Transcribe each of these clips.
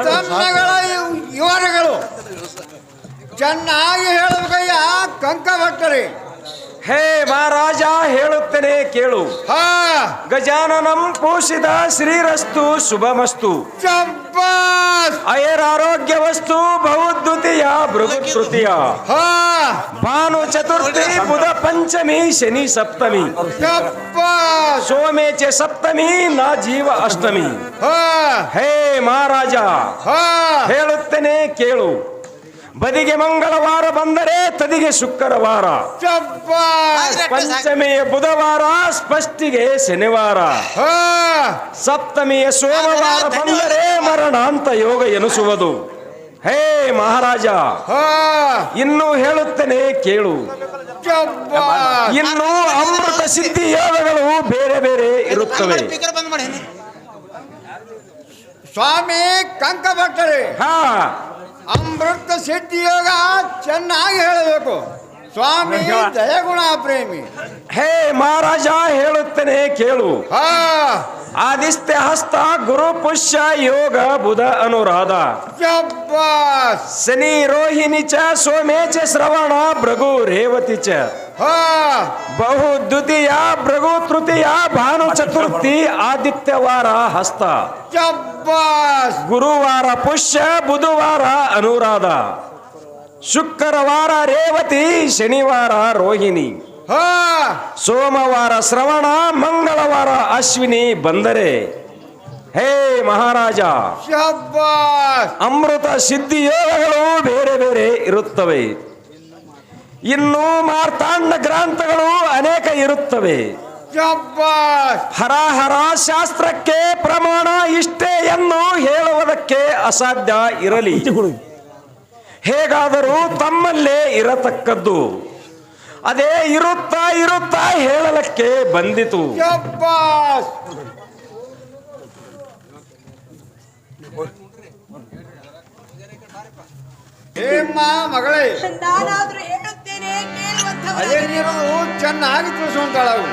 ತನ್ನಗಳ ವಿವರಗಳು ಚೆನ್ನಾಗಿ ಹೇಳಬೇಕಯ್ಯ ಕಂಕ ಭಕ್ತರೇ. ಹೇ ಮಹಾರಾಜ, ಹೇಳುತ್ತೇನೆ ಕೇಳು. ಹಾ, ಗಜಾನನಂ ಪೋಷಿತ ಶ್ರೀರಸ್ತು ಶುಭಮಸ್ತು. ಚಬ್ಬಾಸ್. ಅಯರಾರೋಗ್ಯ ವಸ್ತು ಬಹುದ್ವಿತೀಯ ಭೃಗುತೃತೀಯ. ಹಾ, ಭಾನು ಚತುರ್ಥಿ ಬುಧ ಪಂಚಮಿ ಶನಿ ಸಪ್ತಮಿ. ಚಬ್ಬಾಸ್. ಸೋಮೇಚೆ ಸಪ್ತಮಿ ನಾ ಜೀವ ಅಷ್ಟಮಿ. ಹಾ, ಹೇ ಮಹಾರಾಜ, ಹಾ, ಹೇಳುತ್ತೇನೆ ಕೇಳು. ಬದಿಗೆ ಮಂಗಳವಾರ ಬಂದರೆ ತದಿಗೆ ಶುಕ್ರವಾರ. ಚಬ್ಬಾಸ್. ಪಂಚಮಿಯ ಬುಧವಾರ, ಸ್ಪಷ್ಟಿಗೆ ಶನಿವಾರ. ಹಾ, ಸಪ್ತಮಿಯ ಸೋಮವಾರ ಬಂದರೆ ಮರಣಾಂತ ಯೋಗ ಎನಿಸುವುದು. ಹೇ ಮಹಾರಾಜ, ಹಾ, ಇನ್ನು ಹೇಳುತ್ತೇನೆ ಕೇಳು. ಚಬ್ಬಾಸ್. ಇನ್ನು ಅಮೃತ ಸಿದ್ಧಿ ಯೋಗಗಳು ಬೇರೆ ಬೇರೆ ಇರುತ್ತವೆ. ಸ್ವಾಮಿ ಕಂಕ ಭಕ್ತರೇ, ಹಾ, ಅಮೃತ ಸಿದ್ಧಿ ಯೋಗ ಚೆನ್ನಾಗಿ ಹೇಳಬೇಕು. ಸ್ವಾಮಿ ದಯಗುಣ ಪ್ರೇಮಿ. ಹೇ ಮಹಾರಾಜ, ಹೇಳುತ್ತೇನೆ ಕೇಳು. ಹಾ, ಆದಿತ್ಯ ಹಸ್ತ ಗುರು ಪುಷ್ಯ ಯೋಗ ಬುಧ ಅನುರಾಧ. ಚಬ್ಬಾಸ್. ಶನಿ ರೋಹಿಣಿ ಚ ಸೋಮೇಚ ಶ್ರವಣ ಭೃಗು ರೇವತಿ ಚ. ಹಾ, ಬಹು ದ್ವಿತೀಯ ಭೃಗು ತೃತೀಯ ಭಾನು ಚತುರ್ಥಿ ಆದಿತ್ಯವಾರ ಹಸ್ತ. ಚಬ್ಬಾಸ್. ಗುರುವಾರ ಪುಷ್ಯ ಬುಧವಾರ ಅನುರಾಧ. ಶುಕ್ರವಾರ ರೇವತಿ ಶನಿವಾರ ರೋಹಿಣಿ. ಹಾ, ಸೋಮವಾರ ಶ್ರವಣ ಮಂಗಳವಾರ ಅಶ್ವಿನಿ ಬಂದರೆ. ಹೇ ಮಹಾರಾಜ, ಚಬ್ಬಾಸ್. ಅಮೃತ ಸಿದ್ಧಿ ಯೋಗಗಳು ಬೇರೆ ಬೇರೆ ಇರುತ್ತವೆ. ಇನ್ನು ಮಾರ್ತಾಂಡ ಗ್ರಂಥಗಳು ಅನೇಕ ಇರುತ್ತವೆ. ಚಬ್ಬಾಸ್. ಹರಹರ ಶಾಸ್ತ್ರಕ್ಕೆ ಪ್ರಮಾಣ ಇಷ್ಟೇ ಎಂದು ಹೇಳುವುದಕ್ಕೆ ಅಸಾಧ್ಯ ಇರಲಿ. ಹೇಗಾದರೂ ತಮ್ಮಲ್ಲೇ ಇರತಕ್ಕದ್ದು ಅದೇ ಇರುತ್ತಾ ಇರುತ್ತಾ ಹೇಳಲಕ್ಕೆ ಬಂದಿತು. ಚಬ್ಬಾಸ್. ಹೇಮ್ಮ ಮಗಳೇ, ನಾನಾದ್ರೂ ಹೇಳುತ್ತೇನೆ ಕೇಳುವಂಥವರಾಗಿರಿ. ಅದೇ ನೀರು ಚೆನ್ನಾಗಿ ತಿಳಿಸುವಂತಾಳವು.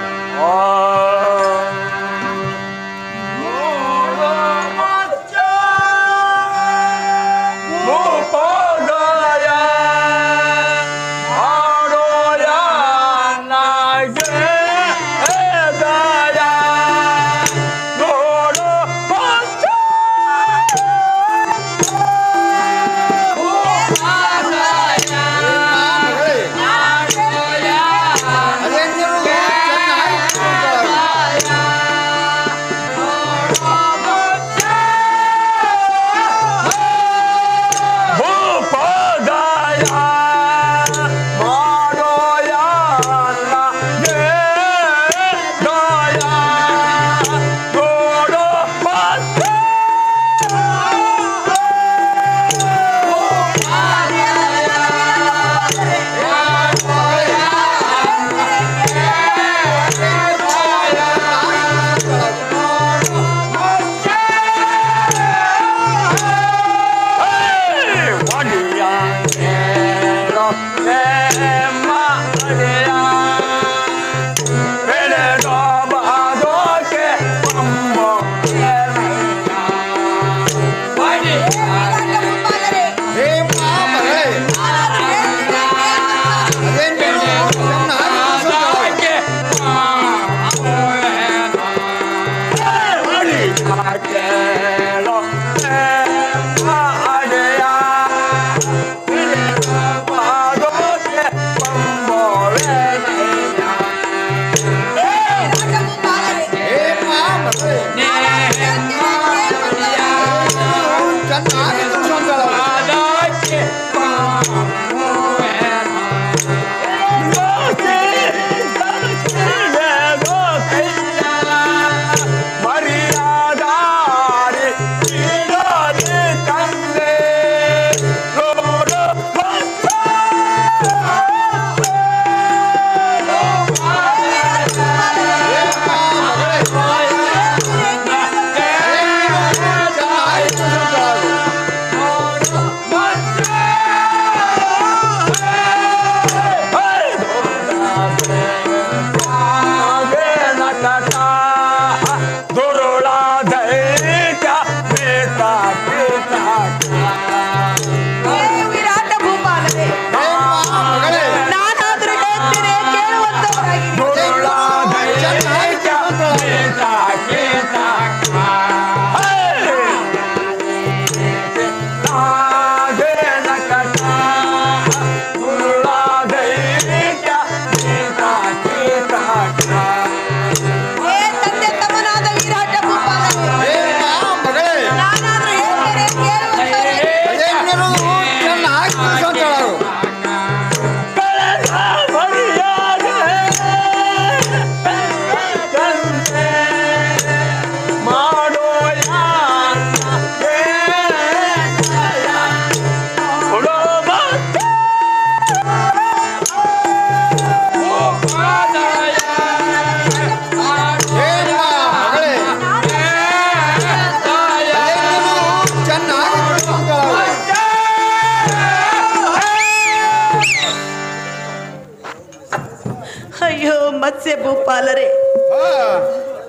ಭೂಪಾಲರೇ, ಹಾ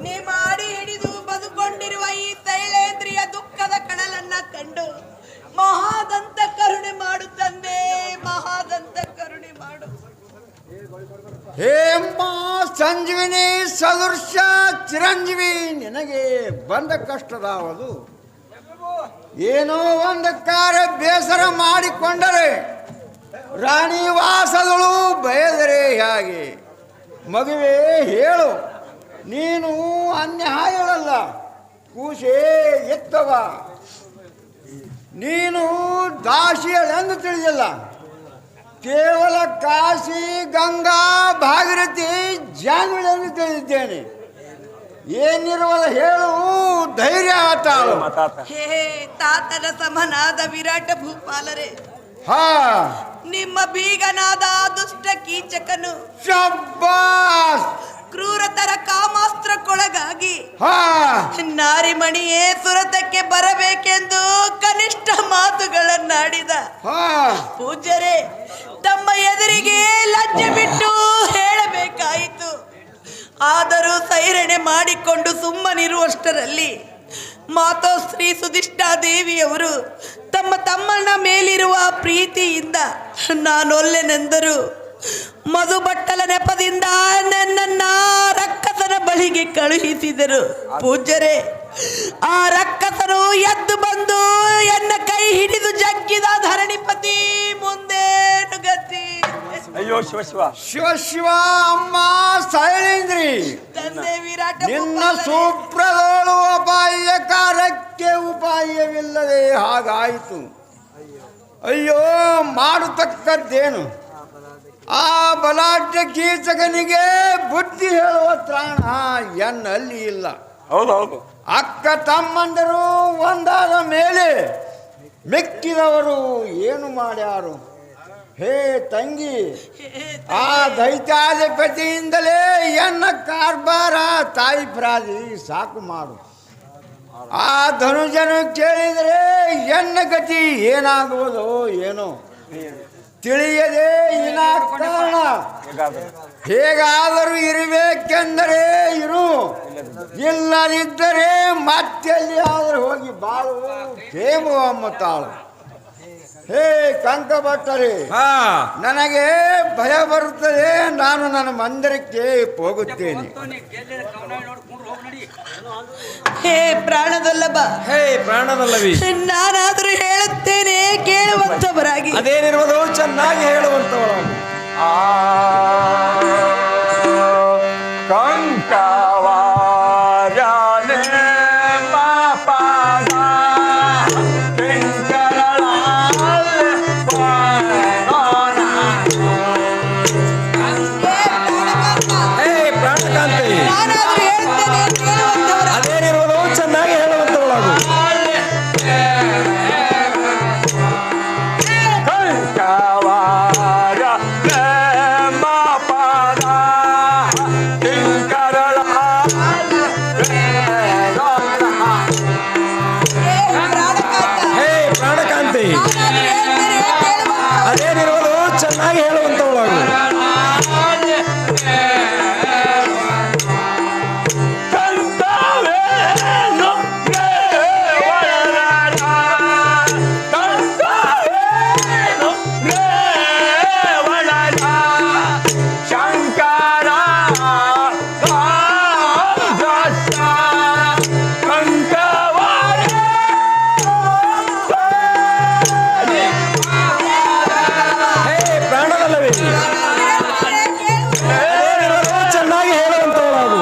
ನೀ ಮಾಡಿ ಹಿಡಿದು ಬದುಕೊಂಡಿರುವ ಈ ತೈಲೇಂದ್ರಿಯ ದುಃಖದ ಕಡಲನ್ನ ಕಂಡು ಮಹಾದಂತ ಕರುಣೆ ಮಾಡು ತಂದೆ, ಮಹಾದಂತ ಕರುಣೆ ಮಾಡು. ಹೇಮ್ಮ ಸಂಜೀವಿನಿ ಸದೃಶ ಚಿರಂಜೀವಿ, ನಿನಗೆ ಬಂದ ಕಷ್ಟದಾವದು. ಏನೋ ಒಂದು ಕಾರ್ಯ ಬೇಸರ ಮಾಡಿಕೊಂಡರೆ ರಾಣಿ ವಾಸದಳು ಬಯದರೆ ಹೇಗೆ? ಮಗುವೆ ಹೇಳು, ನೀನು ಅನ್ಯಾಯಳಲ್ಲ, ಕೂಸೇ ಎತ್ತವ. ನೀನು ದಾಸಿಯಳೆಂದು ತಿಳಿದಿಲ್ಲ, ಕೇವಲ ಕಾಶಿ ಗಂಗಾ ಭಾಗೀರಥಿ ಜಾನ್ವಿಳೆಂದು ತಿಳಿದಿದ್ದೇನೆ. ಏನಿರುವಲ್ಲ ಹೇಳು, ಧೈರ್ಯ ಆತಾಳು. ಹೇ ತಾತನ ಸಮನಾದ ವಿರಾಟ ಭೂಪಾಲರೇ, ಹಾ ನಿಮ್ಮ ಬೀಗನಾದ ದುಷ್ಟ ಕೀಚಕನು ಶಬ್ಬಾಸ್. ಕ್ರೂರತರ ಕಾಮಾಸ್ತ್ರಕ್ಕೊಳಗಾಗಿ ಹಾ ನಾರಿಮಣಿಯೇ ಸುರತಕ್ಕೆ ಬರಬೇಕೆಂದು ಕನಿಷ್ಠ ಮಾತುಗಳನ್ನಾಡಿದ. ಹಾ ಪೂಜ್ಯರೇ, ತಮ್ಮ ಎದುರಿಗೆ ಲಜ್ಜೆ ಬಿಟ್ಟು ಹೇಳಬೇಕಾಯಿತು. ಆದರೂ ಸೈರಣೆ ಮಾಡಿಕೊಂಡು ಸುಮ್ಮನಿರುವಷ್ಟರಲ್ಲಿ ಮಾತೋಶ್ರೀ ಸುಧಿಷ್ಠಾದೇವಿಯವರು ತಮ್ಮ ತಮ್ಮನ ಮೇಲಿರುವ ಪ್ರೀತಿಯಿಂದ ನಾನೊಲ್ಲೆನೆಂದರು ಮಧುಬಟ್ಟಲ ನೆಪದಿಂದ ನನ್ನನ್ನ ರಕ್ಕಸನ ಬಳಿಗೆ ಕಳುಹಿಸಿದರು. ಪೂಜ್ಯರೇ, ಆ ರಕ್ಕಸನು ಎದ್ದು ಬಂದು ಎನ್ನ ಕೈ ಹಿಡಿದು ಜಗ್ಗಿದ ಧರಣಿಪತಿ ಮುಂದೇನು ಗತಿ? ಅಯ್ಯೋ ಶಿವ ಶಿವ ಶಿವ ಶಿವ. ಅಮ್ಮ ಶೈಲೇಂದ್ರಿ, ತಂದೆ ವಿರಾಟ ನಿನ್ನ ಭೂಪಾಲರೇ, ಸೂತ್ರದೋಳು ಅಪಾಯಕಾರಕ್ಕೆ ಉಪಾಯವಿಲ್ಲದೆ ಹಾಗಾಯಿತು. ಅಯ್ಯೋ, ಮಾಡತಕ್ಕದ್ದೇನು? ಆ ಬಲಾಢ್ಯ ಕೀಚಕನಿಗೆ ಬುದ್ಧಿ ಹೇಳುವ ತ್ರಾಣ ಎನ್ನಲ್ಲಿ ಇಲ್ಲ. ಹೌದು ಹೌದು. ಅಕ್ಕ ತಮ್ಮಂದರು ಒಂದಾದ ಮೇಲೆ ಮಿಕ್ಕಿದವರು ಏನು ಮಾಡ್ಯಾರು? ಹೇ ತಂಗಿ, ಆ ದೈತ್ಯಾಧಿಪತಿಯಿಂದಲೇ ಎನ್ನ ಕಾರ್ಬಾರ ತಾಯಿ ಪ್ರಾದಿ ಸಾಕು ಮಾಡು. ಆ ಧನುಜನು ಕೇಳಿದರೆ ಎನ್ನ ಗತಿ ಏನಾಗುವುದೋ ಏನೋ ತಿಳಿಯದೆ ವಿನಾಕಾರಣ ಹೇಗಾದರೂ ಇರಬೇಕೆಂದರೆ ಇರು, ಇಲ್ಲದಿದ್ದರೆ ಮತ್ತೆಲ್ಲಿ ಆದರೂ ಹೋಗಿ ಬಾಳು ಕ್ಷೇಮವಮ್ಮ ತಾಳು. ಹೇ ಕಂಕಭಟ್ಟರೇ, ಹಾ ನನಗೆ ಭಯ ಬರುತ್ತದೆ, ನಾನು ನನ್ನ ಮಂದಿರಕ್ಕೆ ಹೋಗುತ್ತೇನೆ. ಹೇ ಪ್ರಾಣದಲ್ಲಭ, ಹೇ ಪ್ರಾಣದಲ್ಲವಿ, ನಾನಾದರೂ ಹೇಳುತ್ತೇನೆ ಕೇಳುವಂತವರಾಗಿ. ಅದೇನಿರುವುದು ಚೆನ್ನಾಗಿ ಹೇಳುವಂತವಳು. ಕಂಕವಾರನೆ ಮಾಪಾದ ಹೇ ಪ್ರಾಣಕಾಂತಿ, ನಾನಾದರೂ ಹೇಳುತ್ತೇನೆ ಕೇಳುವಂತವರಾಗಿ. ಅದೇನಿರುವುದು ಚೆನ್ನಾಗಿ ಹೇಳುವಂತವಳು. ಹೇ ಪ್ರಾಣಕಾಂತ, ಹೇ ಪ್ರಾಣಕಾಂತಿ, ನಾನಾದರೂ ಹೇಳುತ್ತೇನೆ ಕೇಳುವಂತವರಾಗಿ. ಅದೇನಿರುವುದು ಚೆನ್ನಾಗಿ ಹೇಳುವಂತವಳು. ಹೇ ಪ್ರಾಣದಲ್ಲವೇ, ಅದೇನಿರುವುದು ಚೆನ್ನಾಗಿ ಹೇಳುವಂತವಳು.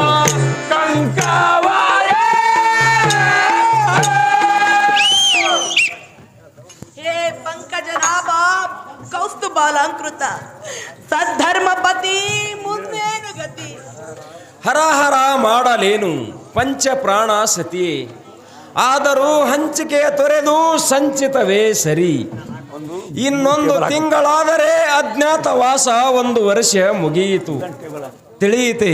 ಹೇ ಪಂಕಜನಾಭ ಕೌಸ್ತುಭಾಲಂಕೃತ ಸದ್ಧರ್ಮಪತಿ ಮುಂದೇನು ಗತಿ? ಹರಹರ ಮಾಡಲೇನು ಪಂಚ ಪ್ರಾಣ ಸತಿಯೇ, ಆದರೂ ಹಂಚಿಕೆಯ ತೊರೆದು ಸಂಚಿತವೇ ಸರಿ. ಇನ್ನೊಂದು ತಿಂಗಳಾದರೆ ಅಜ್ಞಾತವಾಸ 1 ವರ್ಷ ಮುಗಿಯಿತು ತಿಳಿಯಿತೆ.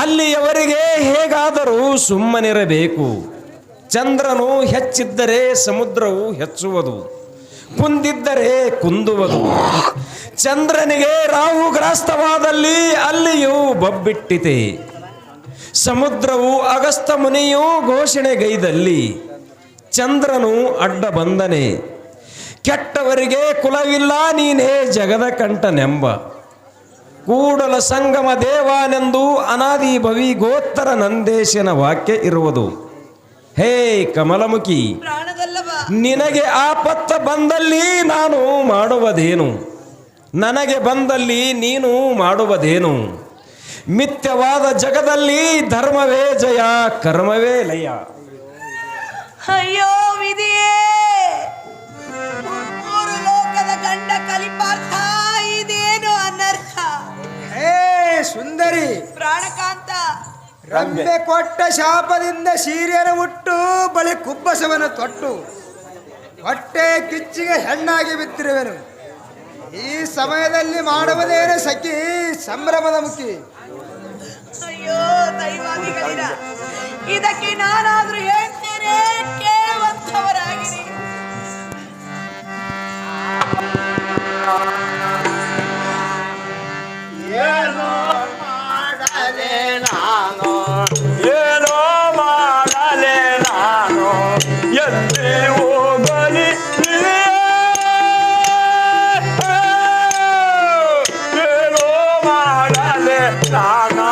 ಅಲ್ಲಿಯವರೆಗೆ ಹೇಗಾದರೂ ಸುಮ್ಮನಿರಬೇಕು. ಚಂದ್ರನು ಹೆಚ್ಚಿದ್ದರೆ ಸಮುದ್ರವು ಹೆಚ್ಚುವುದು. ಕುಂದಿದ್ದರೆ ಕುಂದುವುದು. ಚಂದ್ರನಿಗೆ ರಾಹುಗ್ರಸ್ತವಾದಲ್ಲಿ ಅಲ್ಲಿಯೂ ಬೊಬ್ಬಿಟ್ಟಿತೆ. ಸಮುದ್ರವು ಅಗಸ್ತ ಮುನಿಯೂ ಘೋಷಣೆಗೈದಲ್ಲಿ ಚಂದ್ರನು ಅಡ್ಡ ಬಂದನೆ. ಕೆಟ್ಟವರಿಗೆ ಕುಲವಿಲ್ಲ ನೀನೇ ಜಗದ ಕಂಠನೆಂಬ ಕೂಡಲ ಸಂಗಮ ದೇವಾನೆಂದು ಅನಾದಿ ಭವಿ ಗೋತ್ತರ ನಂದೇಶನ ವಾಕ್ಯ ಇರುವುದು. ಹೇ ಕಮಲಮುಖಿ, ಪ್ರಾಣದಲ್ಲವ ನಿನಗೆ ಆಪತ್ತ ಬಂದಲ್ಲಿ ನಾನು ಮಾಡುವುದೇನು? ನನಗೆ ಬಂದಲ್ಲಿ ನೀನು ಮಾಡುವುದೇನು? ಮಿಥ್ಯವಾದ ಜಗದಲ್ಲಿ ಧರ್ಮವೇ ಜಯ, ಕರ್ಮವೇ ಲಯ. ಅಯ್ಯೋ ವಿಧಿಯೇ, ಮೂರು ಲೋಕದ ಗಂಡ ಕಲಿಪಾರ್ಥ, ಇದೇನು ಅನರ್ಥ. ಹೇ ಸುಂದರಿ, ಪ್ರಾಣಕಾಂತ, ರಂಬೆ ಕೊಟ್ಟ ಶಾಪದಿಂದ ಸೀರೆಯನ್ನು ಉಟ್ಟು ಬಳಿ ಕುಬ್ಬಸವನ್ನು ತೊಟ್ಟು ಹೊಟ್ಟೆ ಕಿಚ್ಚಿಗೆ ಹೆಣ್ಣಾಗಿ ಬಿತ್ತಿರುವೆನು. ಈ ಸಮಯದಲ್ಲಿ ಮಾಡುವುದೇನೆ ಸಖಿ ಸಂಭ್ರಮದ ಮುಖಿ. ಅಯ್ಯೋ ದೈವಾದಿಗಳಿರ, ಇದಕ್ಕೆ ನಾನಾದ್ರೂ ಹೇಳ್ತೇನೆ, ಕೇಳುವಂಥವರಾಗಿರಿ. ಏನೋ ಮಾಡಲೆ ನಾನು, ಏನೋ ಮಾಡಲೆ ನಾನು, ಎಲ್ಲಿ ಹೋಗಲಿ ಏನೋ ಮಾಡಲೆ ನಾನು.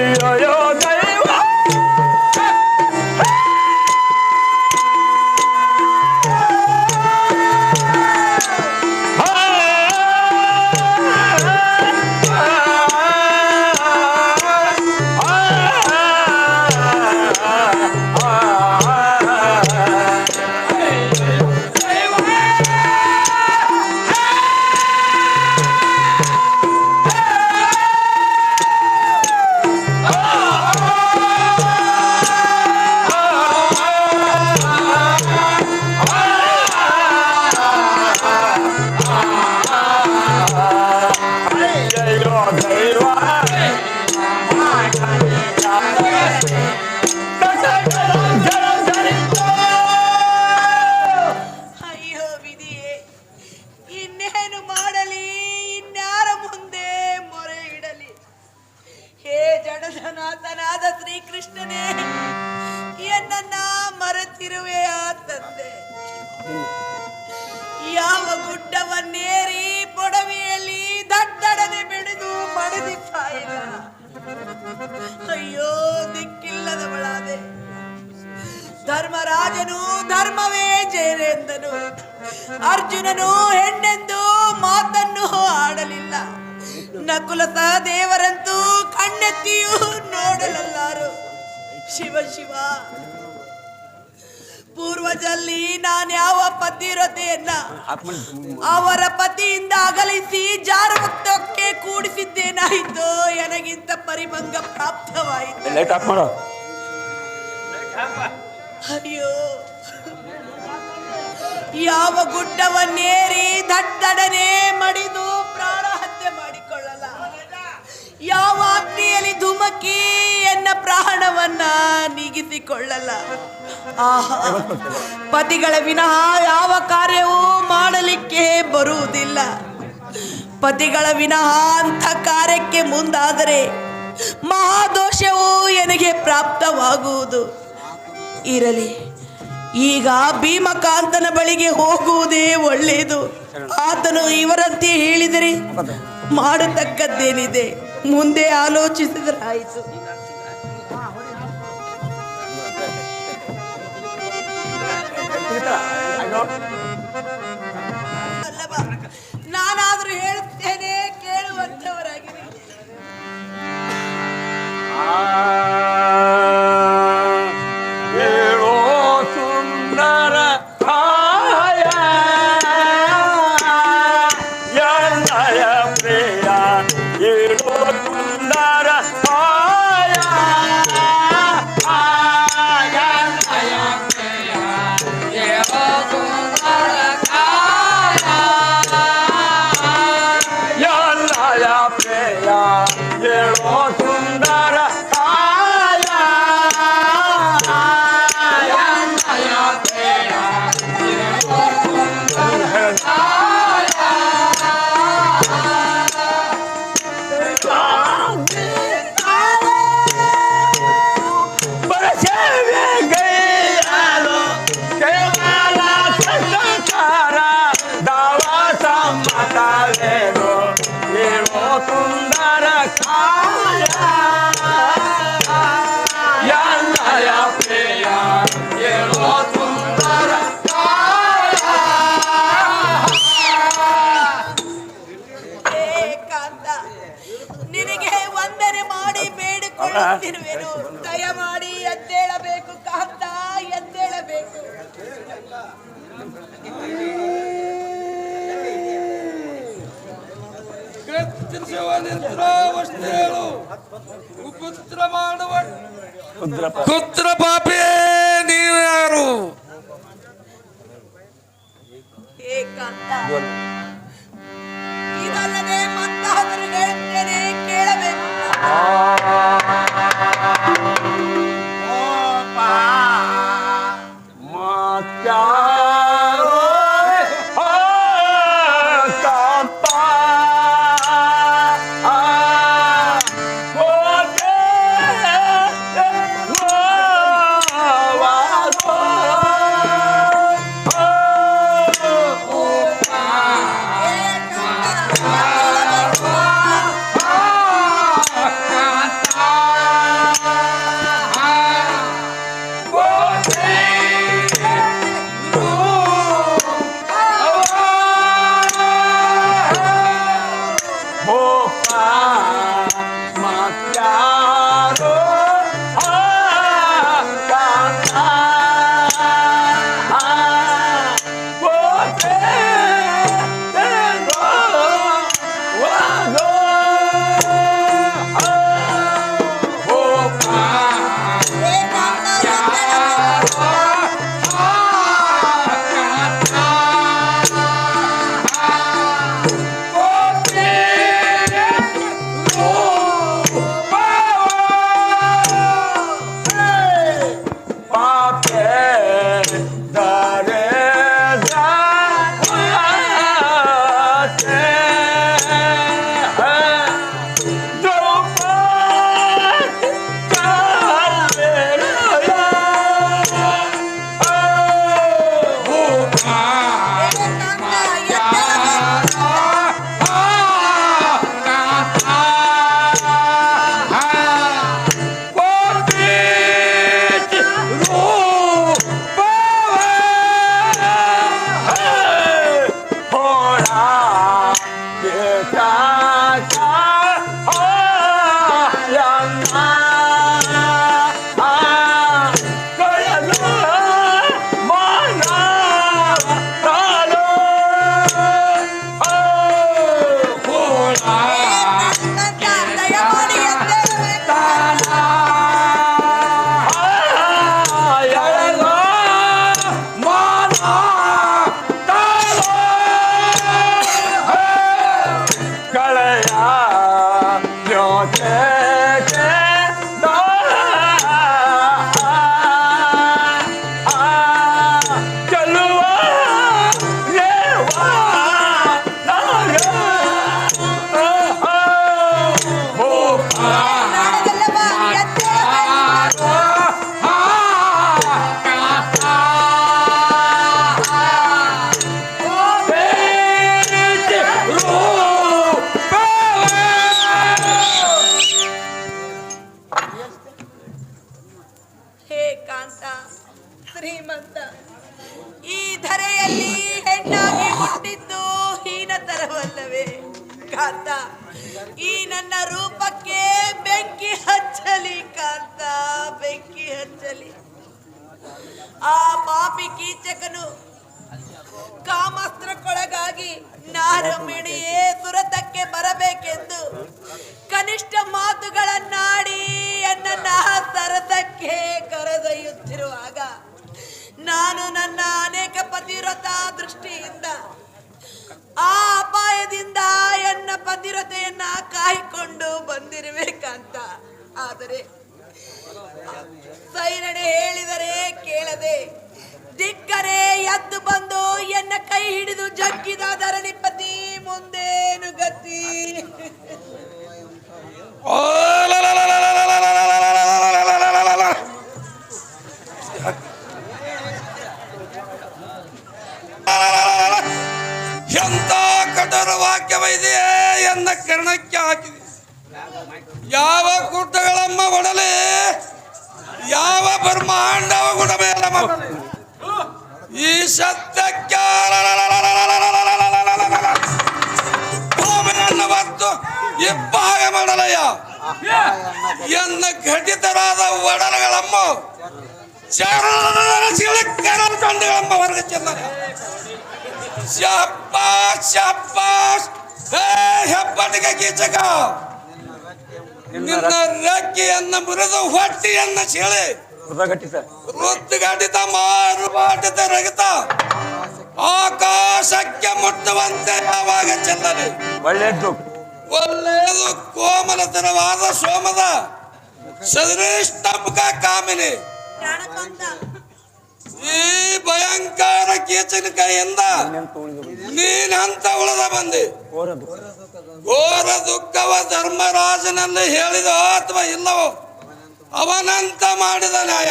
ಅಯ್ಯೋ ದೈವ ಅಯ್ಯೋ ವಿಧಿಯೇ, ಇನ್ನೇನು ಮಾಡಲಿ, ಇನ್ಯಾರ ಮುಂದೆ ಮೊರೆ ಇಡಲಿ? ಹೇ ಜಡಧನಾಥನಾದ ಶ್ರೀಕೃಷ್ಣನೇ, ಎನ್ನನ್ನ ಮರೆತಿರುವೆಯ ತಂದೆ? ಯಾವ ಗುಡ್ಡವನ್ನೇರಿ ಪೊಡವೆಯಲ್ಲಿ ದಡ್ಡಡನೆ ಬೆಳೆದು ಮಡಿದಿಪ್ಪಾಯಿಲ್ಲ. ಅಯ್ಯೋ ದಿಕ್ಕಿಲ್ಲದವಳಾದೆ. ಧರ್ಮರಾಜನು ಧರ್ಮವೇ ಜಯರೆಂದನು. ಅರ್ಜುನನು ಹೆಣ್ಣೆಂದು ಮಾತನ್ನು ಆಡಲಿಲ್ಲ. ನಕುಲ ಸಹದೇವರಂತೂ ಕಣ್ಣೆತ್ತಿಯೂ ನೋಡಲಲ್ಲಾರು. ಶಿವ ಶಿವ, ಪೂರ್ವಜಲ್ಲಿ ನಾನ್ಯಾವ ಪತಿವ್ರತೆಯನ್ನ ಅವರ ಪತಿಯಿಂದ ಅಗಲಿಸಿ ಜಾರವಕ್ತಕ್ಕೆ ಕೂಡಿಸಿದ್ದೇನಾಯಿತೋ ನನಗಿಂತ ಪರಿಭಂಗ ಪ್ರಾಪ್ತವಾಯಿತು. ಅಯ್ಯೋ, ಯಾವ ಗುಡ್ಡವನ್ನೇರಿ ದಡ್ಡಡನೆ ಮಡಿದು ಪ್ರಾಣ ಹತ್ಯೆ ಮಾಡಿಕೊಳ್ಳಲ, ಯಾವ ಅಗ್ನಿಯಲ್ಲಿ ಧುಮಕಿ ಎನ್ನ ಪ್ರಾಣವನ್ನ ನೀಗಿಸಿಕೊಳ್ಳಲ್ಲ. ಆಹಾ, ಪತಿಗಳ ವಿನಃ ಯಾವ ಕಾರ್ಯವೂ ಮಾಡಲಿಕ್ಕೆ ಬರುವುದಿಲ್ಲ. ಪತಿಗಳ ವಿನಃ ಅಂಥ ಕಾರ್ಯಕ್ಕೆ ಮುಂದಾದರೆ ಮಹಾದೋಷವು ನನಗೆ ಪ್ರಾಪ್ತವಾಗುವುದು. ಇರಲಿ, ಈಗ ಭೀಮಕಾಂತನ ಬಳಿಗೆ ಹೋಗುವುದೇ ಒಳ್ಳೆಯದು. ಆತನು ಇವರಂತೆ ಹೇಳಿದರೆ ಮಾಡತಕ್ಕದ್ದೇನಿದೆ, ಮುಂದೆ ಆಲೋಚಿಸಿದರಾಯಿತು. ಅಲ್ಲವ, ನಾನಾದರೂ ಹೇಳುತ್ತೇನೆ, ಕೇಳುವಂಥವರಾಗಿರಿ. ನಿನಗೆ ವಂದನೆ ಮಾಡಿ ಬೇಡಿಕೊಳ್ಳುತ್ತಿರುವೆನು. ದಯಮಾಡಿ ಎದ್ದೇಳಬೇಕು ಕಾಂತ, ಎದ್ದೇಳಬೇಕು. ಕುತ್ರ ಪಾಪೇ ನೀವು ಯಾರು? ಏಕಾಂತ, ಇದಲ್ಲದೆ ಮತ್ತಾದರೂ ಹೇಳ್ತೇನೆ, ಕೇಳಬೇಕು. ಕಾಂತ ಶ್ರೀಮಂತ. ಈ ಧರೆಯಲ್ಲಿ ಹೆಣ್ಣಾಗಿ ಹುಟ್ಟಿದ್ದು ಹೀನತರವಲ್ಲವೇ ಕಾಂತ? ಈ ನನ್ನ ರೂಪಕ್ಕೆ ಬೆಂಕಿ ಹಚ್ಚಲಿ ಕಾಂತ, ಬೆಂಕಿ ಹಚ್ಚಲಿ. ಆ ಪಾಪಿ ಕೀಚಕನು ಕಾಮಾಸ್ತ್ರಕ್ಕೊಳಗಾಗಿ ನಾರಮಿಣಿಯೇ ಸುರತಕ್ಕೆ ಬರಬೇಕೆಂದು ಕನಿಷ್ಠ ಮಾತುಗಳನ್ನಾಡಿ ಎನ್ನ ಸರಸಕ್ಕೆ ಕರೆದೊಯ್ಯುತ್ತಿರುವಾಗ ನಾನು ನನ್ನ ಅನೇಕ ಪತಿವ್ರತ ದೃಷ್ಟಿಯಿಂದ ಆ ಅಪಾಯದಿಂದ ಎನ್ನ ಪತಿವ್ರತೆಯನ್ನ ಕಾಯ್ಕೊಂಡು ಬಂದಿರಬೇಕಂತ. ಆದರೆ ಸೈರಣೆ ಹೇಳಿದರೆ ಕೇಳದೆ ದಿಕ್ಕರೆ ಎದ್ದು ಬಂದು ಎನ್ನ ಕೈ ಹಿಡಿದು ಜಗ್ಗಿದ ಧರಣಿಪತಿ ಮುಂದೇನು ಗತಿ? ಎಂತ ಕಠೋರ ವಾಕ್ಯವೈದೆಯೇ ಎನ್ನ ಕರ್ಣಕ್ಕೆ ಹಾಕಿದೆ. ಯಾವ ಕೂಟಗಳಮ್ಮ ಒಡಲೆ, ಯಾವ ಬ್ರಹ್ಮಾಂಡವ ಗುಡಬೇಲ ಮಗಳೆ. ಈ ಸತ್ಯಕ್ಕೆ ಭೂಮಿಯನ್ನು ಹೊತ್ತು ಇಬ್ಬಾಗ ಮಾಡಲಯ್ಯ. ಎನ್ನ ಘಟಿತರಾದ ಒಡಲಗಳಮ್ಮ ಕಂಡುಗಳಮ್ಮ ಹೊರಗೆ ಚೆನ್ನ. ಶಬ್ಬಾಸ್ ಶಬ್ಬಾಸ್ ಹೆಬ್ಬಟ್ಟಿಗೆ ಕೀಚಕ, ನಿನ್ನ ರೆಕ್ಕೆಯನ್ನ ಮುರಿದು ಹೊಟ್ಟಿಯನ್ನ ಸೀಳಿ ವೃತ್ತಿಗಟ್ಟಿತ ಮಾರುಬಾಟಿತ ರಗಿತ ಆಕಾಶಕ್ಕೆ ಮುಟ್ಟುವಂತೆ ಯಾವಾಗ ಚೆಲ್ಲಲಿ. ಒಳ್ಳೆಯದು ಒಳ್ಳೆಯದು ಕೋಮಲತರವಾದ ಸೋಮದ ಸದೃಷ್ಟ ಮುಖ ಕಾಮಿನಿ. ಈ ಭಯಂಕರ ಕೀಚನ ಕೈಯಿಂದ ನೀನಂತ ಉಳಿದ ಬಂದಿ. ಘೋರ ದುಃಖವ ಧರ್ಮರಾಜನಲ್ಲಿ ಹೇಳಿದ ಅಥವಾ ಇಲ್ಲವೋ ಅವನಂತ ಮಾಡಿದ ನ್ಯಾಯ.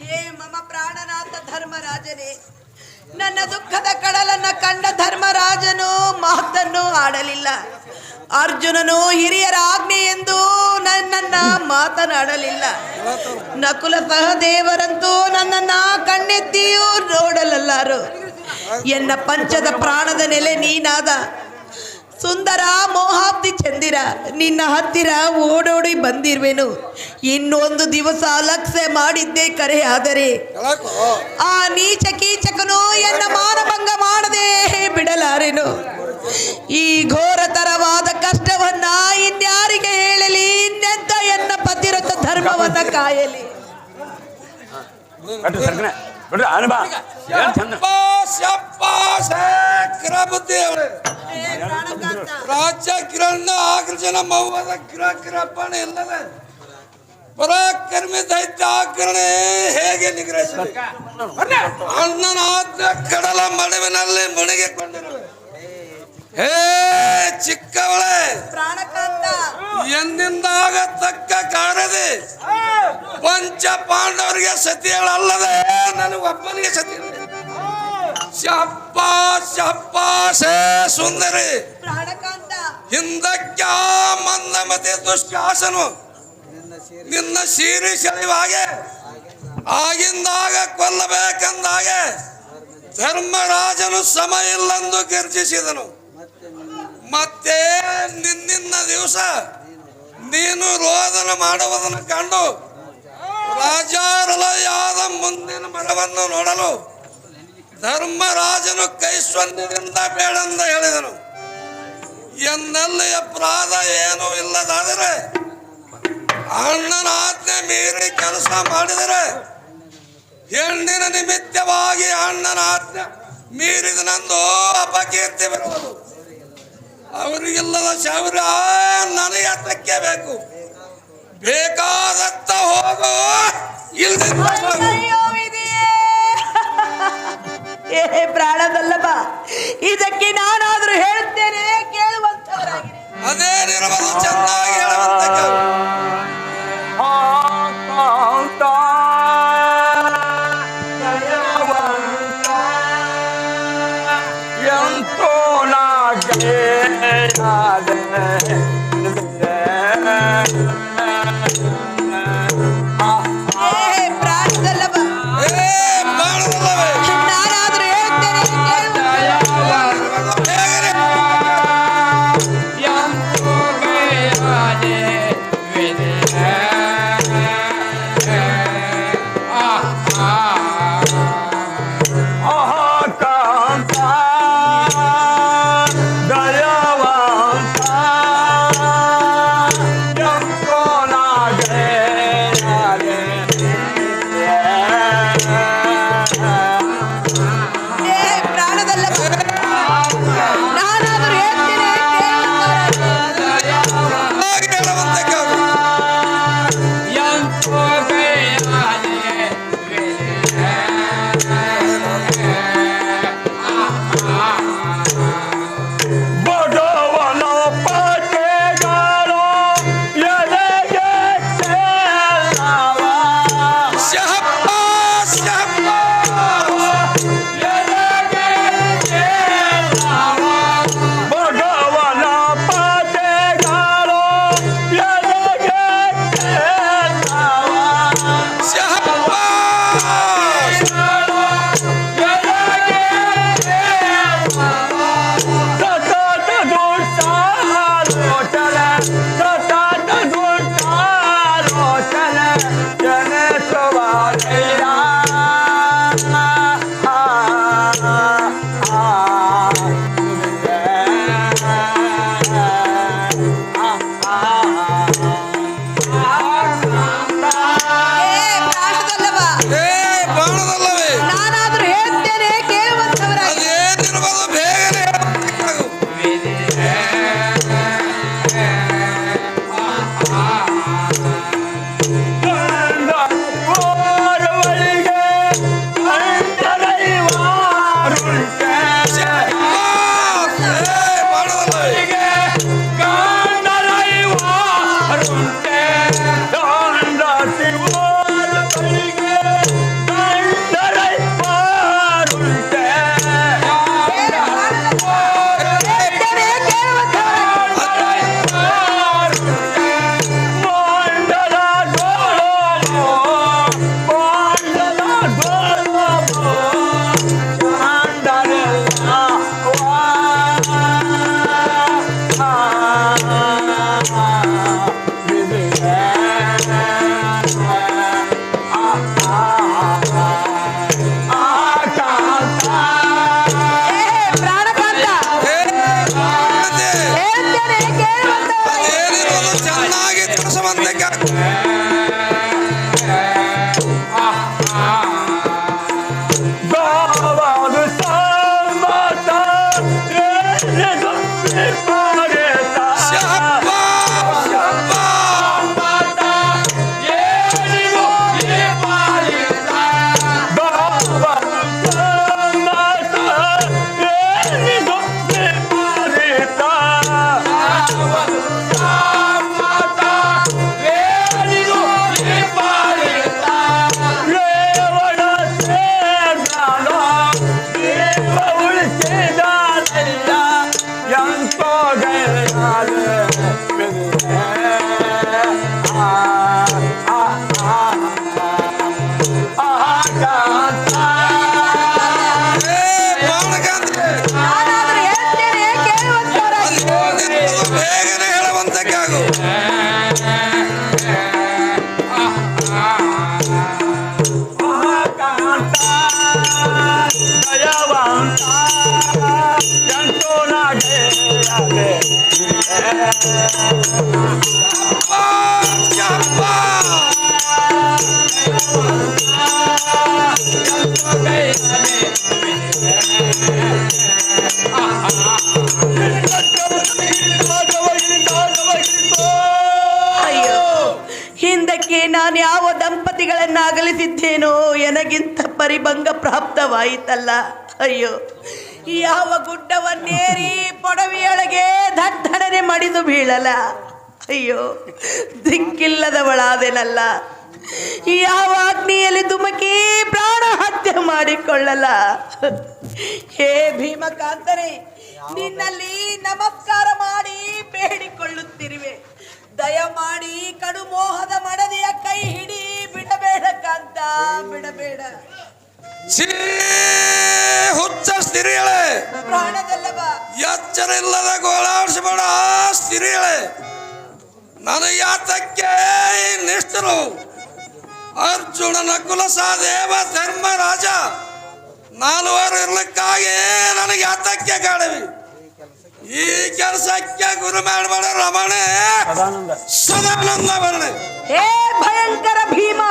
ಹೇ ಮಮ ಪ್ರಾಣನಾಥ ಧರ್ಮರಾಜನೇ, ನನ್ನ ದುಃಖದ ಕಡಲನ್ನ ಕಂಡ ಧರ್ಮರಾಜನು ಮಾತನ್ನು ಆಡಲಿಲ್ಲ. ಅರ್ಜುನನು ಹಿರಿಯರ ಆಜ್ಞೆ ಎಂದು ನನ್ನನ್ನ ಮಾತನಾಡಲಿಲ್ಲ. ನಕುಲ ಸಹದೇವರಂತೂ ನನ್ನನ್ನ ಕಣ್ಣೆತ್ತಿಯೂ ನೋಡಲಲ್ಲಾರು. ಎನ್ನ ಪಂಚದ ಪ್ರಾಣದ ನೆಲೆ ನೀನಾದ ಸುಂದರ ಮೋಹಾಬ್ದಿ ಚಂದಿರ, ನಿನ್ನ ಹತ್ತಿರ ಓಡೋಡಿ ಬಂದಿರುವೆನು. ಇನ್ನೊಂದು ದಿವಸ ಅಲಕ್ಷ್ಯ ಮಾಡಿದ್ದೆ ಕರೆ, ಆದರೆ ಆ ನೀಚ ಕೀಚಕನು ಎನ್ನ ಮಾನಭಂಗ ಮಾಡದೆ ಬಿಡಲಾರೆನು. ಈ ಘೋರತರವಾದ ಕಷ್ಟವನ್ನ ಇನ್ಯಾರಿಗೆ ಹೇಳಲಿ? ಇನ್ನೆಂತ ಎನ್ನ ಪತಿರಥ ಧರ್ಮವನ್ನ ಕಾಯಲಿ? ರಾಜ್ಯ ಕಿರಣ ಆಕರ್ಷಣ ಮೌವದ ಕಿರಪ್ಪಣ ಇಲ್ಲದೆ ಪರಾಕ್ರಮಿ ದೈತ್ಯ ಆಕರಣೆ ಹೇಗೆ ನಿಗ್ರಹಿಸಲಿ? ಅಣ್ಣನ ಆಜ್ಞೆ ಕಡಲ ಮಡುವಿನಲ್ಲಿ ಮುಳುಗಿಕೊಂಡಿರುವೆ. ಹೇ ಚಿಕ್ಕವಳೆ, ಎಂದಿಂದಾಗ ತಕ್ಕ ಕಾರದೆ ಪಂಚ ಪಾಂಡವರಿಗೆ ಸತಿಯಳಲ್ಲದೆ ನನಗೊಬ್ಬನಿಗೆ ಸತಿ. ಶಬ್ಬಾಸ್ ಶಬ್ಬಾಸೇ ಸುಂದರಿ, ಹಿಂದಕ್ಕೆ ಮಂದಮತಿ ದುಶ್ಯಾಸನು ನಿನ್ನ ಸೀರಿ ಸೆಳೆಯುವಾಗೆ ಆಗಿಂದಾಗ ಕೊಲ್ಲಬೇಕೆಂದಾಗೆ ಧರ್ಮರಾಜನು ಸಮ ಇಲ್ಲೆಂದು ಗರ್ಜಿಸಿದನು. ಮತ್ತೆ ನಿನ್ನ ದಿವಸ ನೀನು ರೋದನ ಮಾಡುವುದನ್ನು ಕಂಡು ರಾಜಾರಲಯಾದ ಮುಂದಿನ ಮರವನ್ನು ನೋಡಲು ಧರ್ಮರಾಜನು ಕೈಸ್ವನ್ಯದಿಂದ ಬೇಡಂದ ಹೇಳಿದನು. ಎನ್ನಲ್ಲಿ ಅಪರಾಧ ಏನೂ ಇಲ್ಲದಾದರೆ ಅಣ್ಣನ ಆಜ್ಞೆ ಮೀರಿ ಕೆಲಸ ಮಾಡಿದರೆ ಹೆಣ್ಣಿನ ನಿಮಿತ್ತವಾಗಿ ಅಣ್ಣನ ಆಜ್ಞೆ ಮೀರಿದನೆಂದು ಅಪಕೀರ್ತಿ ಬರುವುದು. ಅವರಿಗಿಲ್ಲದ ಶೌರ್ಯ ನನಗೆ ಹತ್ತಕ್ಕೆ ಬೇಕು. ಬೇಕಾದತ್ತ ಹೋಗು, ಏ ಪ್ರಾಣದಲ್ಲಬ, ಇದಕ್ಕೆ ನಾನಾದ್ರೂ ಹೇಳುತ್ತೇನೆ, ಕೇಳುವಂತವರಾಗಿ. ಅದೇ ನಿರ್ಮಲ ಚೆನ್ನಾಗಿ ಹೇಳುವಂತ ಎಂತೋ ನಾಗೆ ಏ ಇಷ್ಟೊತ್ತಿಗೆ ನಾನು ಯಾವ ದಂಪತಿಗಳನ್ನು ಅಗಲಿಸಿದ್ದೇನೋ ಎನಗಿಂತ ಪರಿಭಂಗ ಪ್ರಾಪ್ತವಾಯಿತಲ್ಲ. ಅಯ್ಯೋ, ಯಾವ ಗುಡ್ಡವನ್ನೇರಿ ಪೊಡವಿಯೊಳಗೆ ದಡ್ಡನೆ ಮಡಿದು ಬೀಳಲ. ಅಯ್ಯೋ, ದಿಕ್ಕಿಲ್ಲದವಳಾದೆನಲ್ಲ. ಯಾವ ಅಗ್ನಿಯಲ್ಲಿ ಧುಮುಕಿ ಪ್ರಾಣ ಹತ್ಯೆ ಮಾಡಿಕೊಳ್ಳಲ. ಹೇ ಭೀಮಕಾಂತನೇ, ನಿನ್ನಲ್ಲಿ ನಮಸ್ಕಾರ ಮಾಡಿ ಬೇಡಿಕೊಳ್ಳುತ್ತಿರುವೆ. ದಯಮಾಡಿ ಕಡು ಮೋಹದ ಮಡದಿಯ ಕೈ ಹಿಡಿ, ಬಿಡಬೇಡ ಕಾಂತ, ಬಿಡಬೇಡ. ಹುಚ್ಚ ಸ್ತ್ರೀಯಳೆ, ಪ್ರಾಣದಲ್ಲವ ಎಚ್ಚರ ಇಲ್ಲದ ಗೋಳಾಡಿಸಬೇಡ ಸ್ತ್ರೀಯಳೆ. ನನಗೆ ಯಾತಕ್ಕೆ ನಿಷ್ಠರು ಅರ್ಜುನನ ಕುಲ ಸಹದೇವ ಧರ್ಮರಾಜ ನಾಲ್ವರು ಇರ್ಲಿಕ್ಕಾಗಿ ನನಗೆ ಯಾತಕ್ಕೆ ಕಾಡವಿ. ಈ ಕೆಲಸಕ್ಕೆ ಗುರು ಮಾಡಬೇಡ ರಮಣೆ ಸದಾನಂದ ಬರಣೆ. ಹೇ ಭಯಂಕರ ಭೀಮ,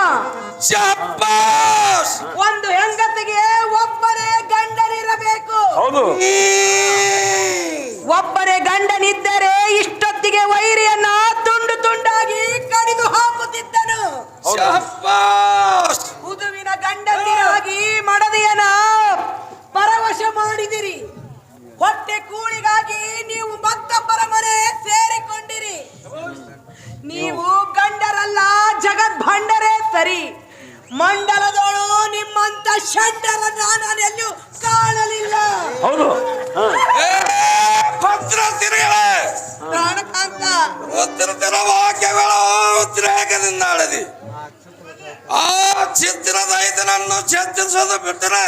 ಶಬ್ಬಾಸ್. ಒಂದು ಹೆಂಗತಿಗೆ ಒಬ್ಬನೇ ಗಂಡನಿರಬೇಕು. ಹೌದು, ಒಬ್ಬನೇ ಗಂಡನಿದ್ದರೆ ಇಷ್ಟೊತ್ತಿಗೆ ವೈರಿಯನ್ನ ತುಂಡು ತುಂಡಾಗಿ ಕಡಿದು ಹಾಕುತ್ತಿದ್ದನು. ಶಬ್ಬಾಸ್. ಉದುವಿನ ಗಂಡಂದಿರಾಗಿ ಮಡದಿಯನ ಪರವಶ ಮಾಡಿದಿರಿ. ಹೊಟ್ಟೆ ಕೂಳಿಗಾಗಿ ನೀವು ಮತ್ತೊಬ್ಬರ ಮನೆ ಸೇರಿಕೊಂಡಿರಿ. ನೀವು ಗಂಡರಲ್ಲ, ಜಗದ್ಭಂಡರೇ ಸರಿ. ಮಂಡಲದೋಳು ನಿಮ್ಮಂತ ಷಂಡರ ನಾನೆಲ್ಲೂ ಕಾಣಲಿಲ್ಲ. ಹೌದು. ಭದ್ರ ತಿರುಗಳೆ ಪ್ರಾಣಕಾಂತ, ಉತ್ತರತಿರ ವಾಕ್ಯಗಳು ಉದ್ರೇಕದಿಂದ ಆಡದಿ. ಆ ಚಿತ್ರದ ಇದನನ್ನು ಛೇದಿಸೋದು ಬಿಟ್ಟರೆ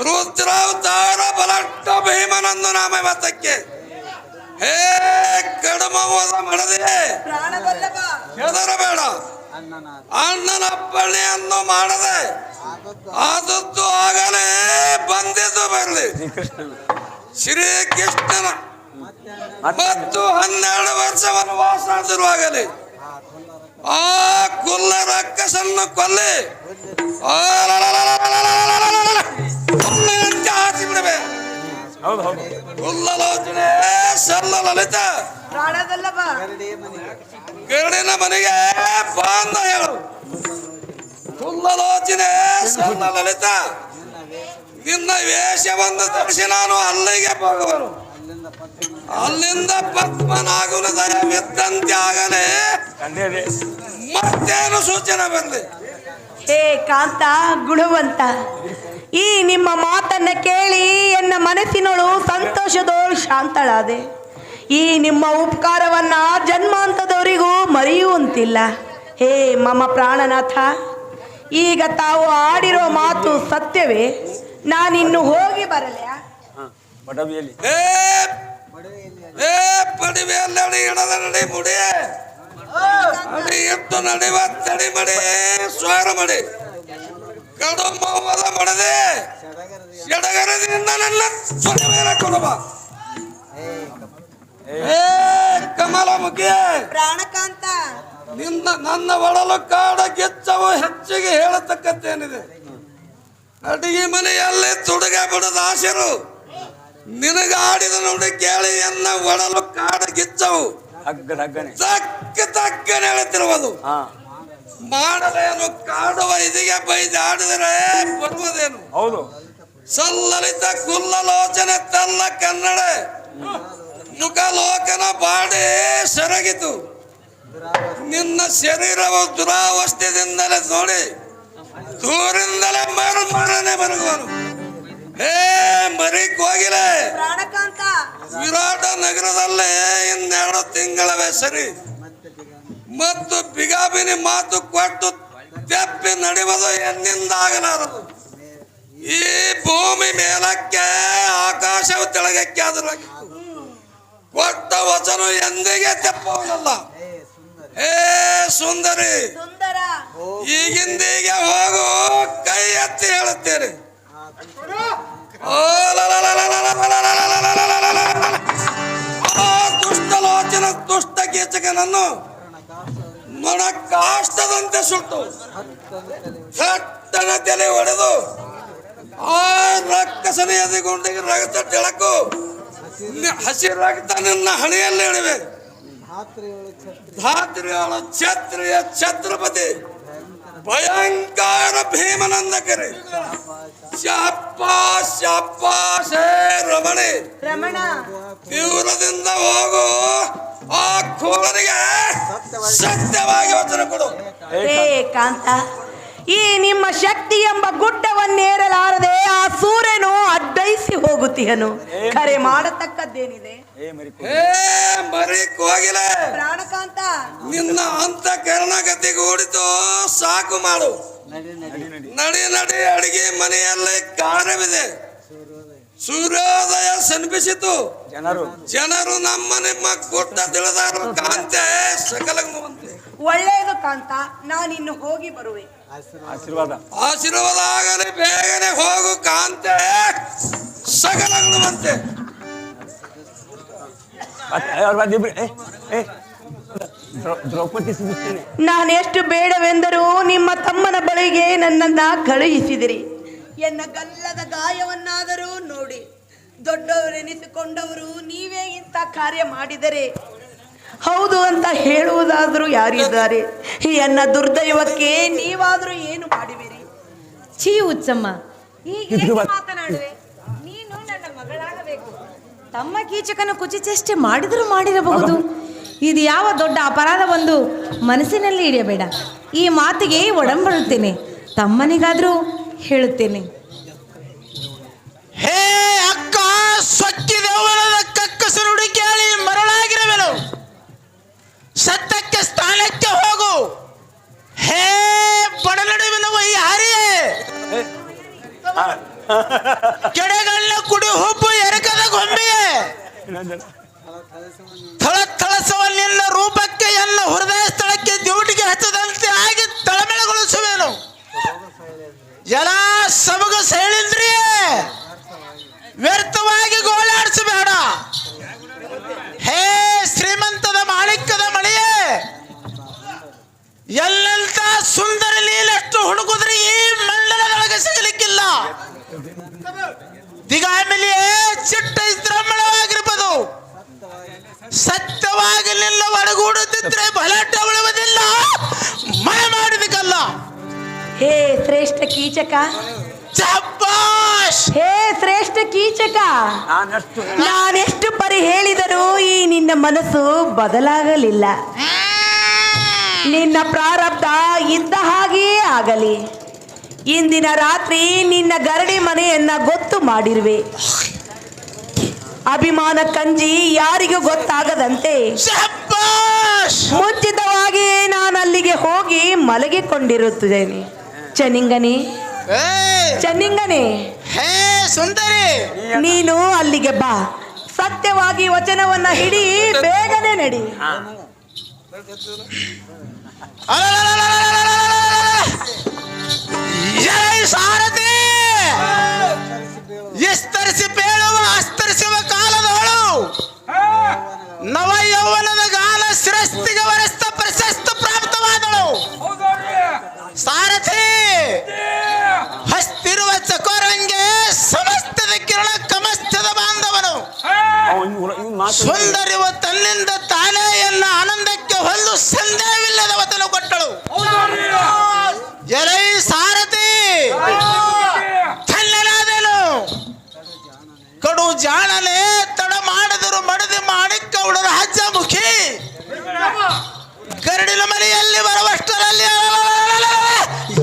ರುದ್ರಾವತಾರ ಬಲಟ್ಟ ಭೀಮನಂದು ನಾಮ ಮತಕ್ಕೆ. ಹೇ ಕಡಮವಾದ ಮಾಡದೆ ಪ್ರಾಣವಲ್ಲವ ಹೆದರಬೇಡ. ಅಣ್ಣನ ಅಪ್ಪಣೆಯನ್ನು ಮಾಡದೆ ಆದದ್ದು ಆಗಲೇ ಬಂದಿದ್ದು ಬರಲಿ. ಶ್ರೀಕೃಷ್ಣನ ಮತ್ತು 12 ವರ್ಷ ವನವಾಸ ಶುರುವಾಗಲಿ. ಆ ಕುಲ್ಲ ರಕ್ಕಸನ್ನು ಕೊಲ್ಲಿ ಹಾಕಿ ಬಿಡಬೇ. ಹೌದು ಹೌದು. ಕುಲ್ಲಲೋಚನೆ ಸಲ್ಲ ಲಲಿತ ಪ್ರಾಣದಲ್ಲವ ಗರುಡಿನ ಮನೆಗೆ ಬಂದ ಹೇಳು. ಕುಲ್ಲಲೋಚನೆ ಸಲ್ಲ ಲಲಿತ, ನಿನ್ನ ವೇಷವನ್ನು ತರಿಸಿ ನಾನು ಅಲ್ಲಿಗೆ ಹೋಗುವನು. ಅಲ್ಲಿಂದ ಪದ್ಮನಾಗುನ ದಯವಿದ್ದಂತೆ ಆಗಲೇ ಮತ್ತೇನು ಸೂಚನೆ ಬರಲಿ. ಹೇ ಕಾಂತ ಗುಣವಂತ, ಈ ನಿಮ್ಮ ಮಾತನ್ನ ಕೇಳಿ ಎನ್ನ ಮನಸ್ಸಿನೊಳು ಸಂತೋಷದೋಳು ಶಾಂತಳಾದೆ. ಈ ನಿಮ್ಮ ಉಪಕಾರವನ್ನ ಜನ್ಮಾಂತದವರಿಗೂ ಮರೆಯುವಂತಿಲ್ಲ. ಹೇ ಮಮ ಪ್ರಾಣನಾಥ, ಈಗ ತಾವು ಆಡಿರೋ ಮಾತು ಸತ್ಯವೇ? ನಾನಿನ್ನು ಹೋಗಿ ಬರಲ್ಯಾ? ಪಡವಿಯಲ್ಲಿ ಪಡಿವೆಯಲ್ಲಿ ಇಡದ ನಡಿ ಮುಡಿ ಅಡಿ ಎತ್ತು ನಡೆವ ತಡಿ ಮಡಿ ಸ್ವಾರ ಮಡಿ ಕಡು ಮೌವದ ಮಡದೆ ಎಡಗರದಿಂದ ನನ್ನ ಸ್ವರ ಮೇಲೆ ಕೊಡಬ. ಕಮಲ ಮುಖಿ ಪ್ರಾಣಕಾಂತ, ನನ್ನ ಒಡಲು ಕಾಡ ಗೆಚ್ಚವು ಹೆಚ್ಚಿಗೆ ಹೇಳತಕ್ಕದ್ದೇನಿದೆ. ಅಡಿಗೆ ಮನೆಯಲ್ಲಿ ತುಡುಗ ಬಿಡದ ಆಶರು ನಿನಗಾಡಿದ ನುಡಿ ಕೇಳಿ ಎನ್ನ ಒಡಲು ಕಾಡ ಗಿಚ್ಚವು ತಕ್ಕನೆ ಹೇಳುತ್ತಿರುವುದು. ಮಾಡಲೇನು ಕಾಡುವ ಇದಿಗೆ ಬೈದಾಡಿದರೆ ಬರುವುದೇನು? ಹೌದು. ಸಲ್ಲಲಿತ ಕುಲ್ಲಲೋಚನೆ ತಲ್ಲ ಕನ್ನಡ ಮುಖಲೋಕನ ಬಾಡಿ ಸೆರಗಿತು. ನಿನ್ನ ಶರೀರವು ದುರಾವಸ್ಥೆಯಿಂದಲೇ ನೋಡಿ ದೂರಿಂದಲೇ ಮರನೆ ಮರುಗುವನು. ಹೇ ಮರಿಕ್ ಹೋಗಿಲ್ಲ. ಪ್ರಾಣಕಾಂತ, ವಿರಾಟ ನಗರದಲ್ಲೇ 2 ತಿಂಗಳ ಸರಿ ಮತ್ತು ಬಿಗಾಬಿನಿ ಮಾತು ಕೊಟ್ಟು ತೆಪ್ಪಿ ನಡೆಯುವುದು ಎನ್ನಿಂದ ಆಗಲಾರದು. ಈ ಭೂಮಿ ಮೇಲಕ್ಕೆ ಆಕಾಶವು ತೆಳಗಕ್ಕೆ ಆದರೂ ಕೊಟ್ಟ ವಚನ ಎಂದಿಗೆ ತೆಪ್ಪವಲ್ಲ. ಹೇ ಸುಂದರಿ, ಸುಂದರ, ಈಗಿಂದೀಗೆ ಹೋಗು, ಕೈ ಎತ್ತಿ ಹೇಳುತ್ತೇನೆ. ದುಷ್ಟಲೋಚನ ದುಷ್ಟ ಕೀಚಕನನ್ನು ನೊಣ ಕಾಷ್ಟದಂತೆ ಸುಟ್ಟು ಸಟ್ಟನ ತಲೆ ಹೊಡೆದು ಆ ರಕ್ಕಸನ ಎದೆಗುಂಡಿಗೆ ರಕ್ತ ತೆಳಕು ಹಸಿ ರಕ್ತ ನಿನ್ನ ಹಣೆಯಲ್ಲಿ ಇಳಿವೆ. ಧಾತ್ರಿಗಳ ಕ್ಷತ್ರಿಯ ಛತ್ರಪತಿ ಭಯಂಕರ ಭೀಮನಂದಕರಿ ಶಾಪಾಶ್ ಶಾಪಾಶ್ ಹೇ ರಮಣಿ ರಮಣ ತೀವ್ರದಿಂದ ಹೋಗು ಆ ಕೋಳನಿಗೆ ಸತ್ಯವಾಗಿ ವಚನ ಕೊಡು. ಹೇ ಕಾಂತ, ಈ ನಿಮ್ಮ ಶಕ್ತಿ ಎಂಬ ಗುಡ್ಡವನ್ನೇರಲಾರದೆ ಆ ಸೂರ್ಯನು ಅಡ್ಡೈಸಿ ಹೋಗುತ್ತೀಯನು. ಕರೆ ಮಾಡತಕ್ಕದ್ದೇನಿದೆ? ಹೇ ಮರಿ ಕೋಗಿಲೆ, ಪ್ರಾಣಕಾಂತ, ನಿನ್ನ ಅಂತ ಕರ್ಣಗತಿಗೂಡಿತು ಸಾಕು ಮಾಡು. ನಡಿ ನಡಿ, ಅಡಿಗೆ ಮನೆಯಲ್ಲಿ ಕಾರ್ಯವಿದೆ. ಸೂರ್ಯೋದಯ ಸನ್ಪಿಸಿತು. ಜನರು ನಮ್ಮ ನಿಮ್ಮ ಗುಡ್ಡ ತಿಳಿದಾರು. ಕಾಂತೆ ಸಕಲ ಒಳ್ಳೆಯದು ಕಾಂತ, ನಾನಿನ್ನು ಹೋಗಿ ಬರುವೆ. ಆಶೀರ್ವಾದ ಆಗಲಿ. ಬೇಗನೆ ಹೋಗು ಕಾಂತೆ ಸಕಲಗುಣವಂತೆ. ನಾನೆಷ್ಟು ಬೇಡವೆಂದರೂ ನಿಮ್ಮ ತಮ್ಮನ ಬಳಿಗೆ ನನ್ನನ್ನ ಕಳುಹಿಸಿದಿರಿ. ಎನ್ನ ಗಲ್ಲದ ಗಾಯವನ್ನಾದರೂ ನೋಡಿ. ದೊಡ್ಡವರೆನಿಸಿಕೊಂಡವರು ನೀವೇ ಇಂಥ ಕಾರ್ಯ ಮಾಡಿದರೆ ಹೌದು ಅಂತ ಹೇಳುವುದಾದರೂ ಯಾರಿದ್ದಾರೆ? ಎನ್ನ ದುರ್ದೈವಕ್ಕೆ ನೀವಾದರೂ ಏನು ಮಾಡಿವಿರಿ? ಛೀ ಹುಚ್ಚಮ್ಮ, ಹೀಗೆ ಮಾತನಾಡುವೆ? ನೀನು ನನ್ನ ಮಗಳಾಗಬೇಕು. ತಮ್ಮ ಕೀಚಕನ ಕುಚಿಚೇಷ್ಟೆ ಮಾಡಿದರೂ ಮಾಡಿರಬಹುದು. ಇದು ಯಾವ ದೊಡ್ಡ ಅಪರಾಧವೆಂದು ಮನಸ್ಸಿನಲ್ಲಿ ಹಿಡಿಯಬೇಡ. ಈ ಮಾತಿಗೆ ಒಡಂಬಡುತ್ತೇನೆ. ತಮ್ಮನಿಗಾದರೂ ಹೇಳುತ್ತೇನೆ. ಹೇ ಅಕ್ಕ, ಸೊಕ್ಕಿದವನದ ಕಕ್ಕಸರುಡಿ ಕೇಳಿ ಮರಳಾಗಿರವೆನು. ಸತ್ಯಕ್ಕೆ ಸ್ಥಾನಕ್ಕೆ ಹೋಗು. ಹೇ ಬಡನಡುವಿನ ವೈಹಾರಿಯೇ, ಕೆಡೆಗಳ್ಳ ಕುಡಿ ಹುಬ್ಬು ಎರಕದ ಗೊಂಬೆಯೇ, ಥಳಥಳಸವ ನಿನ್ನ ರೂಪಕ್ಕೆ ಎನ್ನ ಹೃದಯ ಸ್ಥಳಕ್ಕೆ ದ್ಯೂಟಿಗೆ ಹಚ್ಚದಂತೆ ಆಗಿ ತಳಮೆಳಗೊಳಿಸುವೆನು. ಎಲ್ಲ ಸಬಗ ಶೈಲೇಂದ್ರಿಯೇ, ವ್ಯರ್ಥವಾಗಿ ಗೋಳಾಡಿಸಬೇಡ. ಹೇ ಶ್ರೀಮಂತದ ಮಾಣಿಕ್ಯದ ಮಳೆಯೇ, ಎಲ್ಲಂತ ಸುಂದರ ಲೀಲಷ್ಟು ಹುಡುಕಿದ್ರೆ ಈ ಮಂಡಲದೊಳಗೆ ಸಿಗಲಿಕ್ಕಿಲ್ಲ. ದಿಗಾಮಿಲಿಯೇ ಚಿಟ್ಟ ದ್ರಮಣವಾಗಿರ್ಬೋದು. ಸತ್ಯವಾಗಿ ನಿನ್ನ ಒಡಗೂಡುತ್ತಿದ್ರೆ ಬಲಾಟ ಉಳುವುದಿಲ್ಲ, ಮಳೆ ಮಾಡಿದಕ್ಕಲ್ಲ. ಹೇ ಶ್ರೇಷ್ಠ ಕೀಚಕ, ಚಬ್ಬಾಷ್. ಹೇ ಶ್ರೇಷ್ಠ ಕೀಚಕ, ನಾನೆಷ್ಟು ಪರಿ ಹೇಳಿದರೂ ಈ ನಿನ್ನ ಮನಸ್ಸು ಬದಲಾಗಲಿಲ್ಲ. ನಿನ್ನ ಪ್ರಾರಬ್ಧ ಇದ್ದ ಹಾಗೆಯೇ ಆಗಲಿ. ಇಂದಿನ ರಾತ್ರಿ ನಿನ್ನ ಗರಡಿ ಮನೆಯನ್ನ ಗೊತ್ತು ಮಾಡಿರುವೆ. ಅಭಿಮಾನ ಕಂಜಿ ಯಾರಿಗೂ ಗೊತ್ತಾಗದಂತೆ ಮುಂಚಿತವಾಗಿ ನಾನು ಅಲ್ಲಿಗೆ ಹೋಗಿ ಮಲಗಿಕೊಂಡಿರುತ್ತೇನೆ. ಚನಿಂಗನೇ, ಚನ್ನಿಂಗನೇ, ಹೇ ಸುಂದರಿ, ನೀನು ಅಲ್ಲಿಗೆ ಬಾ. ಸತ್ಯವಾಗಿ ವಚನವನ್ನ ಹಿಡಿ, ಬೇಗನೆ ನಡಿ. ಸಾರಥಿ, ವಿಸ್ತರಿಸಿ ಬೇಳುವ ಅಸ್ತರಿಸುವ ಕಾಲದವಳು, ನವ ಯೌವನದ ಗಾನ ಶ್ರೇಷ್ಠಿಗೆ ವರಿಷ್ಠ ಪ್ರಶಸ್ತಿ ಪ್ರಾಪ್ತವಾದಳು. ಸಾರಥಿ, ಹಸ್ತಿರುವ ಚಕೋರಂಗೆ ಸಮಸ್ತದ ಕಿರಣ ಕಮಸ್ತದ ಬಾಂಧವನು. ಸುಂದರಿವ ತನ್ನಿಂದ ತಾನೇ ಎನ್ನ ಆನಂದಕ್ಕೆ ಹೊಂದು ಸಂದೇಹವಿಲ್ಲದ ವಚನ ಕೊಟ್ಟಳು. ಎಲೈ ಸಾರಥಿ, ಧನ್ಯನಾದೆನು. ಕಡು ಜಾಣನೆ, ತಡ ಮಾಡಿದರು ಮಡದಿ ಮಾಣಿಕ್ಯ ಉಡರ ಹಜ್ಜ ಮುಖಿ. ಗರಡಿನ ಮನೆಯಲ್ಲಿ ಬರುವಷ್ಟರಲ್ಲಿ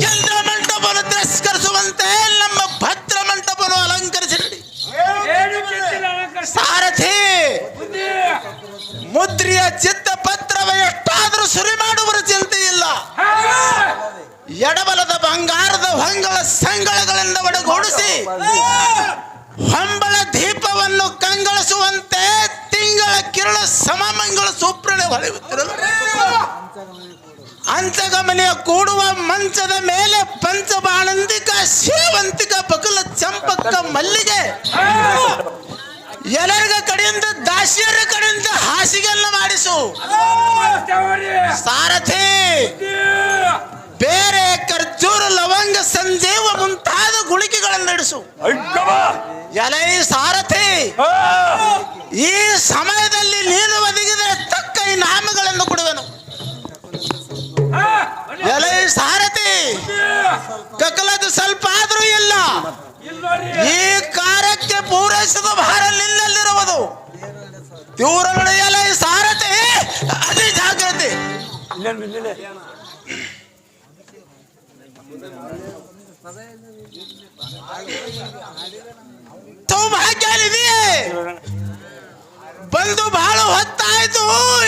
ಚಂದ್ರ ಮಂಟಪವನ್ನು ತಿರಸ್ಕರಿಸುವಂತೆ ನಮ್ಮ ಭದ್ರ ಮಂಟಪವನ್ನು ಅಲಂಕರಿಸಿಡಿ. ಸಾರಥಿ, ಮುದ್ರಿಯ ಚಿತ್ತ ಪತ್ರವ ಎಷ್ಟಾದರೂ ಸುರಿ ಮಾಡುವ ಚಿಂತೆ ಇಲ್ಲ. ಎಡಬಲದ ಬಂಗಾರದ ಹೊಂಗಳ ಸಂಗಳಗಳಿಂದ ಒಡಗೂಡಿಸಿ ಹೊಂಬಳ ದೀಪವನ್ನು ಕಂಗೊಳಿಸುವಂತೆ ತಿಂಗಳ ಕಿರಣ ಸಮಮಂಗಳ ಸೂಪ್ರಣೆ ಹೊಳೆಯುತ್ತಿರಲು ಅಂಚಗಮನೆಯ ಕೂಡುವ ಮಂಚದ ಮೇಲೆ ಪಂಚಬಾಣಂದಿಕ ಸೇವಂತಿಕ ಬಕಲ ಚಂಪಕ ಮಲ್ಲಿಗೆ ಎಲ್ಲರಿಗ ಕಡೆಯಿಂದ ದಾಸಿಯರ ಕಡೆಯಿಂದ ಹಾಸಿಗೆಯನ್ನು ಮಾಡಿಸು. ಸಾರಥಿ, ಬೇರೆ ಖರ್ಜೂರ ಲವಂಗ ಸಂಜೀವ ಮುಂತಾದ ಗುಳಿಗೆಗಳನ್ನು ನಡೆಸು. ಎಲೈ ಸಾರಥಿ, ಈ ಸಮಯದಲ್ಲಿ ನೀನು ಒದಗಿದರೆ ತಕ್ಕ ನಾಮಗಳನ್ನು ಕೊಡುವೆನು. ಎಲೆ ಸಾರಥಿ, ಕಕ್ಕಲದ್ದು ಸ್ವಲ್ಪ ಆದ್ರೂ ಇಲ್ಲ. ಈ ಕಾರ್ಯಕ್ಕೆ ಪೂರೈಸಿದ ಭಾರ ನಿನ್ನಲ್ಲಿರುವುದು. ತೀವ್ರ ನಡೆಯಲ್ಲ ಈ ಸಾರಥಿ, ಅತಿ ಜಾಗ್ರತೆ. ಸೌಭಾಗ್ಯ ಇದೆಯೇ? ಬಂದು ಬಹಳ ಹೊತ್ತಾಯ್ತು,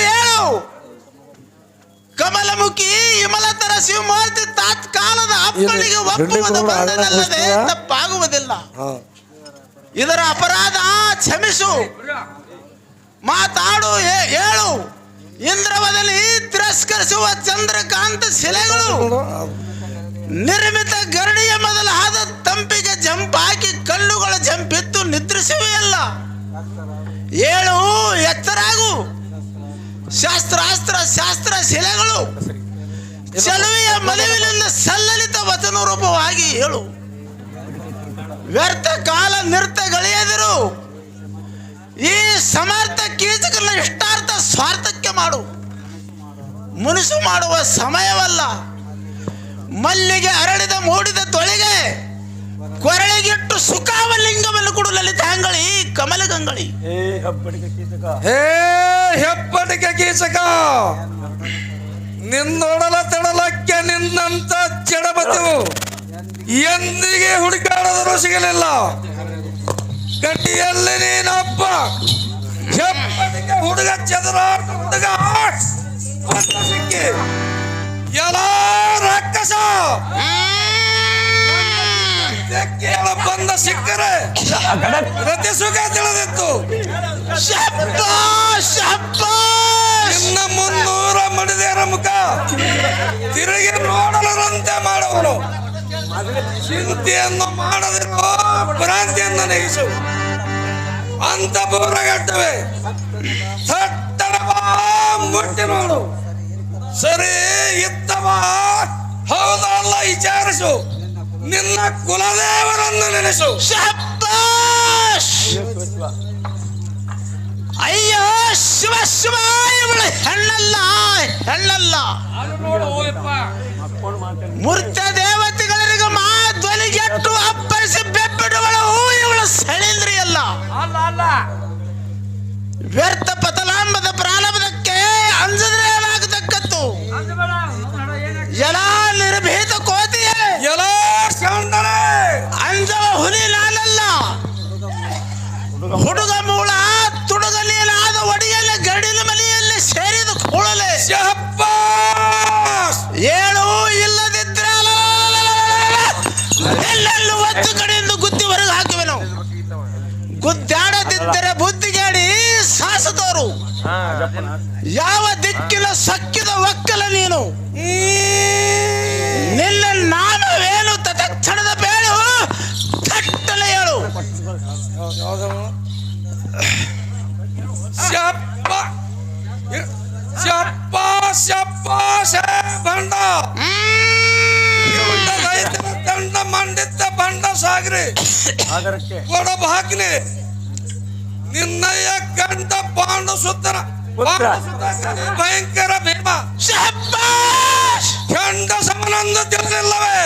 ಹೇಳು. ಕಮಲಮುಖಿ ವಿಮಲತರ ಶಿವಮೂರ್ತಿ ತಾತ್ಕಾಲದ ಅಪ್ಪನಿಗೆ ಒಪ್ಪುವುದು ಬಂದನಲ್ಲದೆ ತಪ್ಪಾಗುವುದಿಲ್ಲ. ಇದರ ಅಪರಾಧ ಕ್ಷಮಿಸು. ಮಾತಾಡು, ಹೇಳು. ಇಂದ್ರವದಲ್ಲಿ ತಿರಸ್ಕರಿಸುವ ಚಂದ್ರಕಾಂತ ಶಿಲೆಗಳು, ನಿರ್ಮಿತ ಗರಡಿಯ ಮೊದಲಾದ ತಂಪಿಗೆ ಜಂಪ್ ಹಾಕಿ ಕಲ್ಲುಗಳ ಜಂಪಿತ್ತು ನಿದ್ರಿಸುವೆಯಲ್ಲ. ಹೇಳು, ಎತ್ತರಾಗು. ಶಾಸ್ತ್ರ ಶಿಲೆಗಳು ಚಲುವೆಯ ಮದುವಿನಿಂದ ಸಲ್ಲಲಿತ ವಚನ ರೂಪವಾಗಿ ಹೇಳು. ವ್ಯರ್ಥ ಕಾಲ ನಿರ್ತಗಳಿಯದಿರು. ಈ ಸಮರ್ಥ ಕೀಚಕನ ಇಷ್ಟಾರ್ಥ ಸ್ವಾರ್ಥಕ್ಕೆ ಮಾಡು. ಮುನಿಸು ಮಾಡುವ ಸಮಯವಲ್ಲ. ಮಲ್ಲಿಗೆ ಅರಳಿದ ಮೂಡಿದ ತೊಳೆಗೆ ಕೊರಳಿಗಿಟ್ಟು ಸುಖಾವಲಿಂಗವನ್ನು ಕೊಡು ಲಲಿತಾಂಗಳಿ ಕಮಲಗಂಗಳಿ. ಹೇ ಹೆಪ್ಪಟಿಕೆ ಕೀಚಕ, ನಿನ್ನೊಡಲ ತಡಲಕ್ಕೆ ನಿನ್ನಂತ ಜಡಬತು ಎಂದಿಗೆ ಹುಡುಕಾಡದರೂ ಸಿಗಲಿಲ್ಲ. ಗಟ್ಟಿಯಲ್ಲಿ ನೀನೊಬ್ಬ ಹೆಪ್ಪಟಿಕೆ ಹುಡುಗ, ಚದುರಾಟ ಹುಡುಗ ಸಿಕ್ಕಿ ಎಲ್ಲ ರಾಕ್ಷಸ ಬಂದ ಸಿಕ್ಕರೆ ಪ್ರತಿ ಸುಖ ತಿಳಿದಿತ್ತು. ಇನ್ನ 300 ಮಡಿದೇರ ಮುಖ ತಿರುಗಿ ನೋಡಲರಂತೆ ಮಾಡುವನು. ಚಿಂತೆಯನ್ನು ಮಾಡದಿರೋ ಭ್ರಾಂತಿಯನ್ನು ನೆಗೆಸು. ಅಂತ ಬೋರಗಟ್ಟವೆ ಥಟ್ಟನವಾ ಮುಟ್ಟಿ ನೋಡು. ಸರಿ ಇತ್ತವ ಹೌದಲ್ಲ ವಿಚಾರಿಸು. ನಿನ್ನ ಕುಲದೇವರನ್ನು ನೆನೆಸು. ಅಯ್ಯೋ ಶಿವ ಶಿವ, ಇವಳು ಹೆಣ್ಣಲ್ಲ. ಮೂರ್ತ ದೇವತೆಗಳಿಗೆ ಧ್ವನಿಗೆಟ್ಟು ಅಪ್ಪರಿಸಿ ಬೆಬ್ಬಿಡುವಳು ಇವಳು ಸಳೀಂದ್ರಿಯಲ್ಲ. ವ್ಯರ್ಥ ಪತಲಾಂಬದ ಪ್ರಾರಂಭಕ್ಕೆ ಅಂಜದ್ರೆ ಏನಾಗತಕ್ಕದ್ದು? ಎಲ್ಲ ನಿರ್ಭೀತ ಕೋತಿಯೇ, ಎಲ್ಲ ಅಂಜವ ಹುಲಿ ನಾನಲ್ಲ. ಹುಡುಗ ಮೂಳ ತುಡುಗ ನೀನಾದ ಒಡಿಯಲ್ಲಿ ಗಡಿನ ಮನೆಯಲ್ಲಿ ಸೇರಿದ ಕೂಡಲೇ ಏಳು. ಇಲ್ಲದಿದ್ರೆ ಎಲ್ಲೆಲ್ಲೂ ಒಂದು ಕಡೆಯಿಂದ ಗುದ್ದಿ ಹೊರಗೆ ಹಾಕುವೆನು. ಗುದ್ದಾಡದಿದ್ದರೆ ಬುದ್ಧಿಗೇಡಿ ಸಾಸದವರು. ಯಾವ ದಿಕ್ಕಿನ ಸಕ್ಕಿದ ಒಕ್ಕಲ ನೀನು. ನಿನ್ನ ನಾಮವೇನು ತತ್ಕ್ಷಣದ ಬೇಳು ಕಟ್ಟಲೆ ಹೇಳು. ಬಂಡ ತಂಡ ಮಂಡಿದ್ದ ಬಂಡ ಸಾಗ್ರಿ ಕೊಡಬ ಹಾಕಿನಿ. ನಿನ್ನಯ್ಯ ಗಂಡ ಪಾಂಡು ಸುತ್ತನ ಭಯಂಕರ ಭೀಮ ಗಂಡ ಸಮನಂದು ತಿಳಿದಿಲ್ಲವೇ?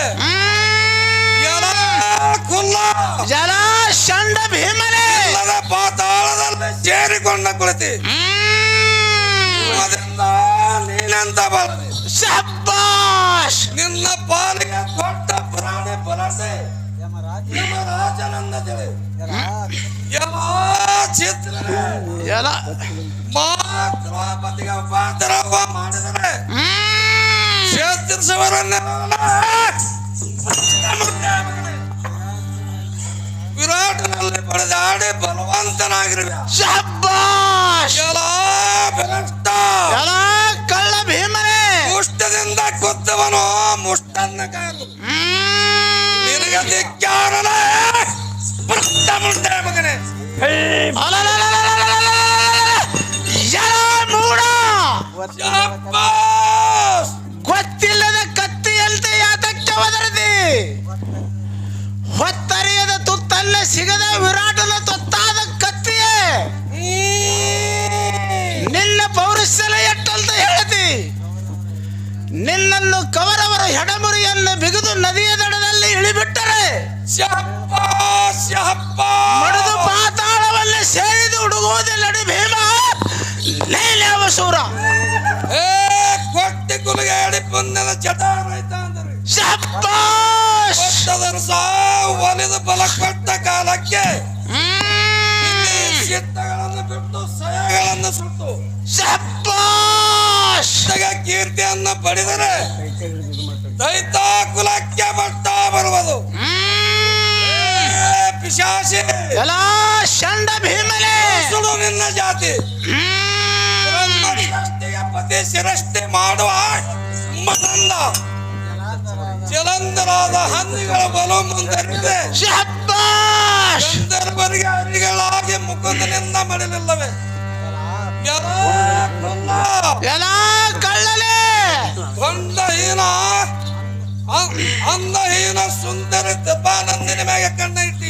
ಜಲ ಶಂಡ ಭೀಮನೇ ಪಾತಾಳದಲ್ಲಿ ಸೇರಿಕೊಂಡ ಕುಳಿತಿ. ನೀನೆಂತ ಬಲ ನಿನ್ನ ಪಾಲಿಗೆ ಕೊಟ್ಟ ಪ್ರಾಣಿ ಬಲಸೆ ಯಮರಾಜನಂದ ತಿಳಿ. ಚಿತ್ರ ದ್ರೌಪದಿಗೆ ಉಪದ್ರವ ಮಾಡಿದರೆ ಕ್ಷೇತ್ರಿಸುವರನ್ನ ವಿರಾಟನಲ್ಲಿ ಪಡೆದಾಡಿ ಬಲವಂತನಾಗಿರುವೆ. ಕಳ್ಳ ಭೀಮನೇ ಮುಷ್ಟದಿಂದ ಕೊತ್ತವನು ಮುಷ್ಟನ್ನ ಕಾದು ನಿನಗೆ ದಿಕ್ಕಾರನೇ ಮುಂದೆ ಮಗನೇ. ಗೊತ್ತಿಲ್ಲದ ಕತ್ತಿಯಂತೆ ಯಾತಕ್ಕೆ ಒದರದಿ? ಹೊತ್ತರಿಯದ ತುತ್ತಲ್ಲ ಸಿಗದ ವಿರಾಟನ ತೊತ್ತಾದ ಕತ್ತಿಯೇ. ನಿನ್ನ ಪೌರುಷಲ ಕೌರವರನ್ನು ಕೌರವರ ಹೆಡಮುರಿಯನ್ನು ಬಿಗಿದು ನದಿಯ ದಡದಲ್ಲಿ ಇಳಿಬಿಟ್ಟರೆ ಮಡಿದು ಪಾತಾಳವನ್ನು ಸೇರಿದು ಹುಡುಗುವುದಿಲ್ಲಡಿ ಭೀಮ ಲೈಲ್ಯಾವ ಸೂರ ಕೊಟ್ಟಿ ಕುಲಗಾಡಿ ಪುಣ್ಯದ ಜಟಾರೈತ ಅಂದ್ರೆ ಶಬ್ಬಾಷ್ ಒಲಿದು ಬಲ ಕೊಟ್ಟ ಕಾಲಕ್ಕೆ ಚಿತ್ತಗಳನ್ನು ಬಿಟ್ಟು ಸಯಗಳನ್ನು ಸುಟ್ಟು ಶಬ್ಬಾಷ್ ಕೀರ್ತಿಯನ್ನು ಪಡೆದರೆ ದೈತ ಕುಲಕ್ಕೆ ಮಟ್ಟ ಬರುವುದು ಪಿಶಾಚಿ ಎಲ್ಲ ಶಂಡ ಭೀಮಲೆ ಸುಡು ನಿನ್ನ ಜಾತಿ ಪತಿ ಶಿರಷ್ಟಿ ಮಾಡುವ ಮನಂದ ಜಲಂಧರಾದ ಹಂದಿಗಳ ಬಲು ಮುಂದೆ ಶಬ್ಬಾಷ್ ಗಂಧರ್ವರಿಗೆ ಹರಿಗಳಾಗಿ ಮುಕುಂದನಿಂದ ಮಡಿಲಿಲ್ಲವೇ ಎಲ್ಲ ಕಳ್ಳಲೆ ಕೊಂಡಹೀನ ಅಂದಹೀನ ಸುಂದರ ದಬ್ಬಾನಂದಿನ ಮ್ಯಾಗ ಕಣ್ಣ ಇಟ್ಟಿ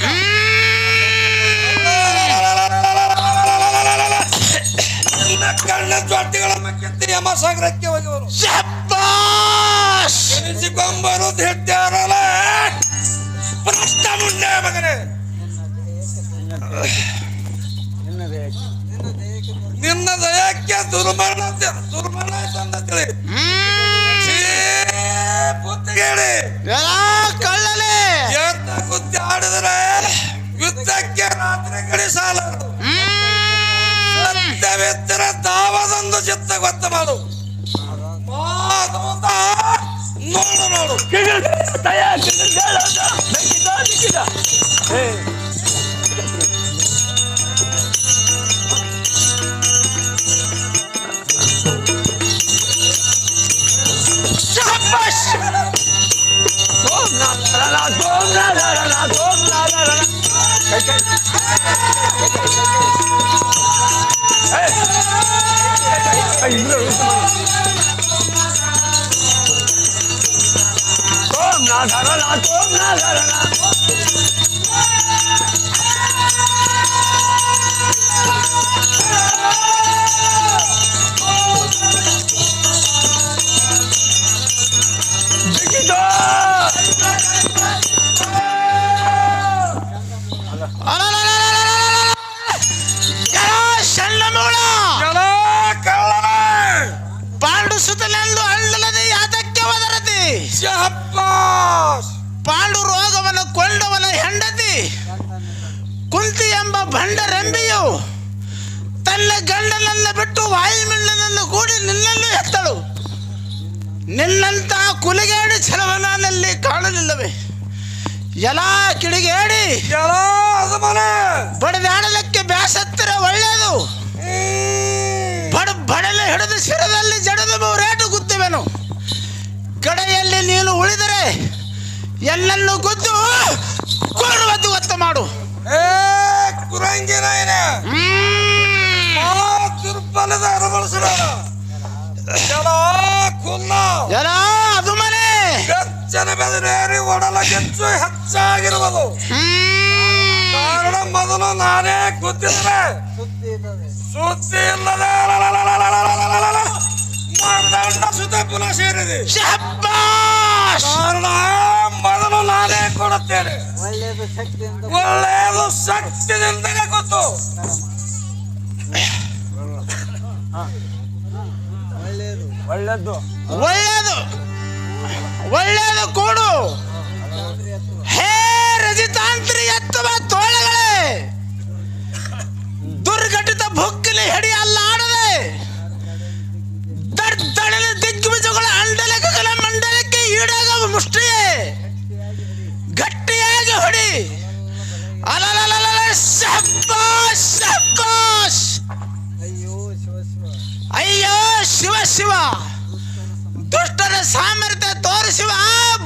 ಕಣ್ಣ ಜ್ವಾಟಿಗಳ ಮಕ್ಕೆತ್ತಿ ಯಮಸಾಗರಕ್ಕೆ ಹೋಗಿವರು ಶಬ್ಬಾಷ್ ಎನಿಸಿಕೊಂಬರು ದಿಟ್ಟಾರಲ್ಲ ಭ್ರಷ್ಟ ಮುಂಡೆ ಮಗನೇ ನಿನ್ನ ದಯಕ್ಕೆ ದುರ್ಮರಣ ತಂದ ತಿಳಿ ಬುದ್ಧಿಗೇಳಿ ಎಲ್ಲ ಕಳ್ಳಲೆ ಎತ್ತ ಗುದ್ದಿ ಆಡಿದರೆ ಯುದ್ಧಕ್ಕೆ ರಾತ್ರಿ ಕಡೆ ಸಾಲ ಸತ್ಯವಿದ್ದರೆ ದಾವದೊಂದು ಚಿತ್ತ ಗೊತ್ತ ಮಾಡು ಮಾಧುತ ನೋಡು ನೋಡು ಶಬ್ಬಾಷ್ ಪಾಂಡು ಸುತಲೆಂದು ಹಳ್ಳಲದೆ ಯಾತಕ್ಕೆ ಒದರತಿ ಪಾಂಡು ರೋಗವನ್ನು ಕೊಂಡವನ ಹೆಂಡತಿ ಕುಂತಿ ಎಂಬ ಭಂಡರೆಂಬಿಯು ತನ್ನ ಗಂಡನನ್ನು ಬಿಟ್ಟು ವಾಯುಮಿಂಡನನ್ನು ಕೂಡಿ ನಿನ್ನನ್ನು ಎತ್ತಳು. ನಿನ್ನಂತ ಕುಲಿಗೇಡಿ ಛಲವನಲ್ಲಿ ಕಾಣಲಿಲ್ಲವೇ? ಎಲ್ಲ ಕಿಡಿಗೇಡಿ ಬಡದಾಡಲಿಕ್ಕೆ ಬ್ಯಾಸತ್ತಿರ ಒಳ್ಳೆಯದು. ಬಡಲೆ ಹಿಡಿದು ಶಿರದಲ್ಲಿ ಜಡದು ರೇಟು ಗುತ್ತುವೆನು. ಕಡೆಯಲ್ಲಿ ನೀನು ಉಳಿದರೆ ಎಲ್ಲನ್ನು ಗುದ್ದು ಕೋರುವುದು ಒತ್ತ ಮಾಡು. ದುರ್ಬಲದ ಎಲ್ಲ ಅದು ಮನೆ ಗಚ್ಚನ ಬೆದರೇರಿ ಒಡಲ ಗೆಚ್ಚು ಹೆಚ್ಚಾಗಿರುವುದು ಕಾರಣ ಮೊದಲು ನಾನೇ ಕೂತಿದ್ರೆ ಸುದ್ದಿ ಇಲ್ಲದೆ ಸುತ್ತ ಪುನಃ ಸೇರಿದೆ. ಕಾರಣ ಮೊದಲು ನಾನೇ ಕೊಡುತ್ತೇನೆ. ಒಳ್ಳೆಯದು ಶಕ್ತಿಯಿಂದಲೇ ಗೊತ್ತು. ಒಳ್ಳೆಯದು ಒಳ್ಳೆಯದು ಕೂಡು. ಹೇ ರಜಿತಾಂತ್ರಿ ಎತ್ತುವ ತೋಳಗಳೇ, ದುರ್ಘಟಿತ ಭುಕ್ಕಲಿ ಹಿಡಿ ಅಲ್ಲಾಡದೆ ದಡ್ಡಳ ದಿಗ್ವಿಜಯಗಳ ಅಂಡಲಕಗಳ ಮಂಡಲಕ್ಕೆ ಈಡಾಗುವ ಮುಷ್ಟಿಯೇ ಗಟ್ಟಿಯಾಗಿ ಹೊಡಿ. ಅಲಲಲಲ ಶಬ್ಬಾಷ್ ಶಬ್ಬಾಷ್. ಅಯ್ಯೋ ಶಿವ ಶಿವ, ದುಷ್ಟರ ಸಾಮರ್ಥ್ಯ ತೋರಿಸುವ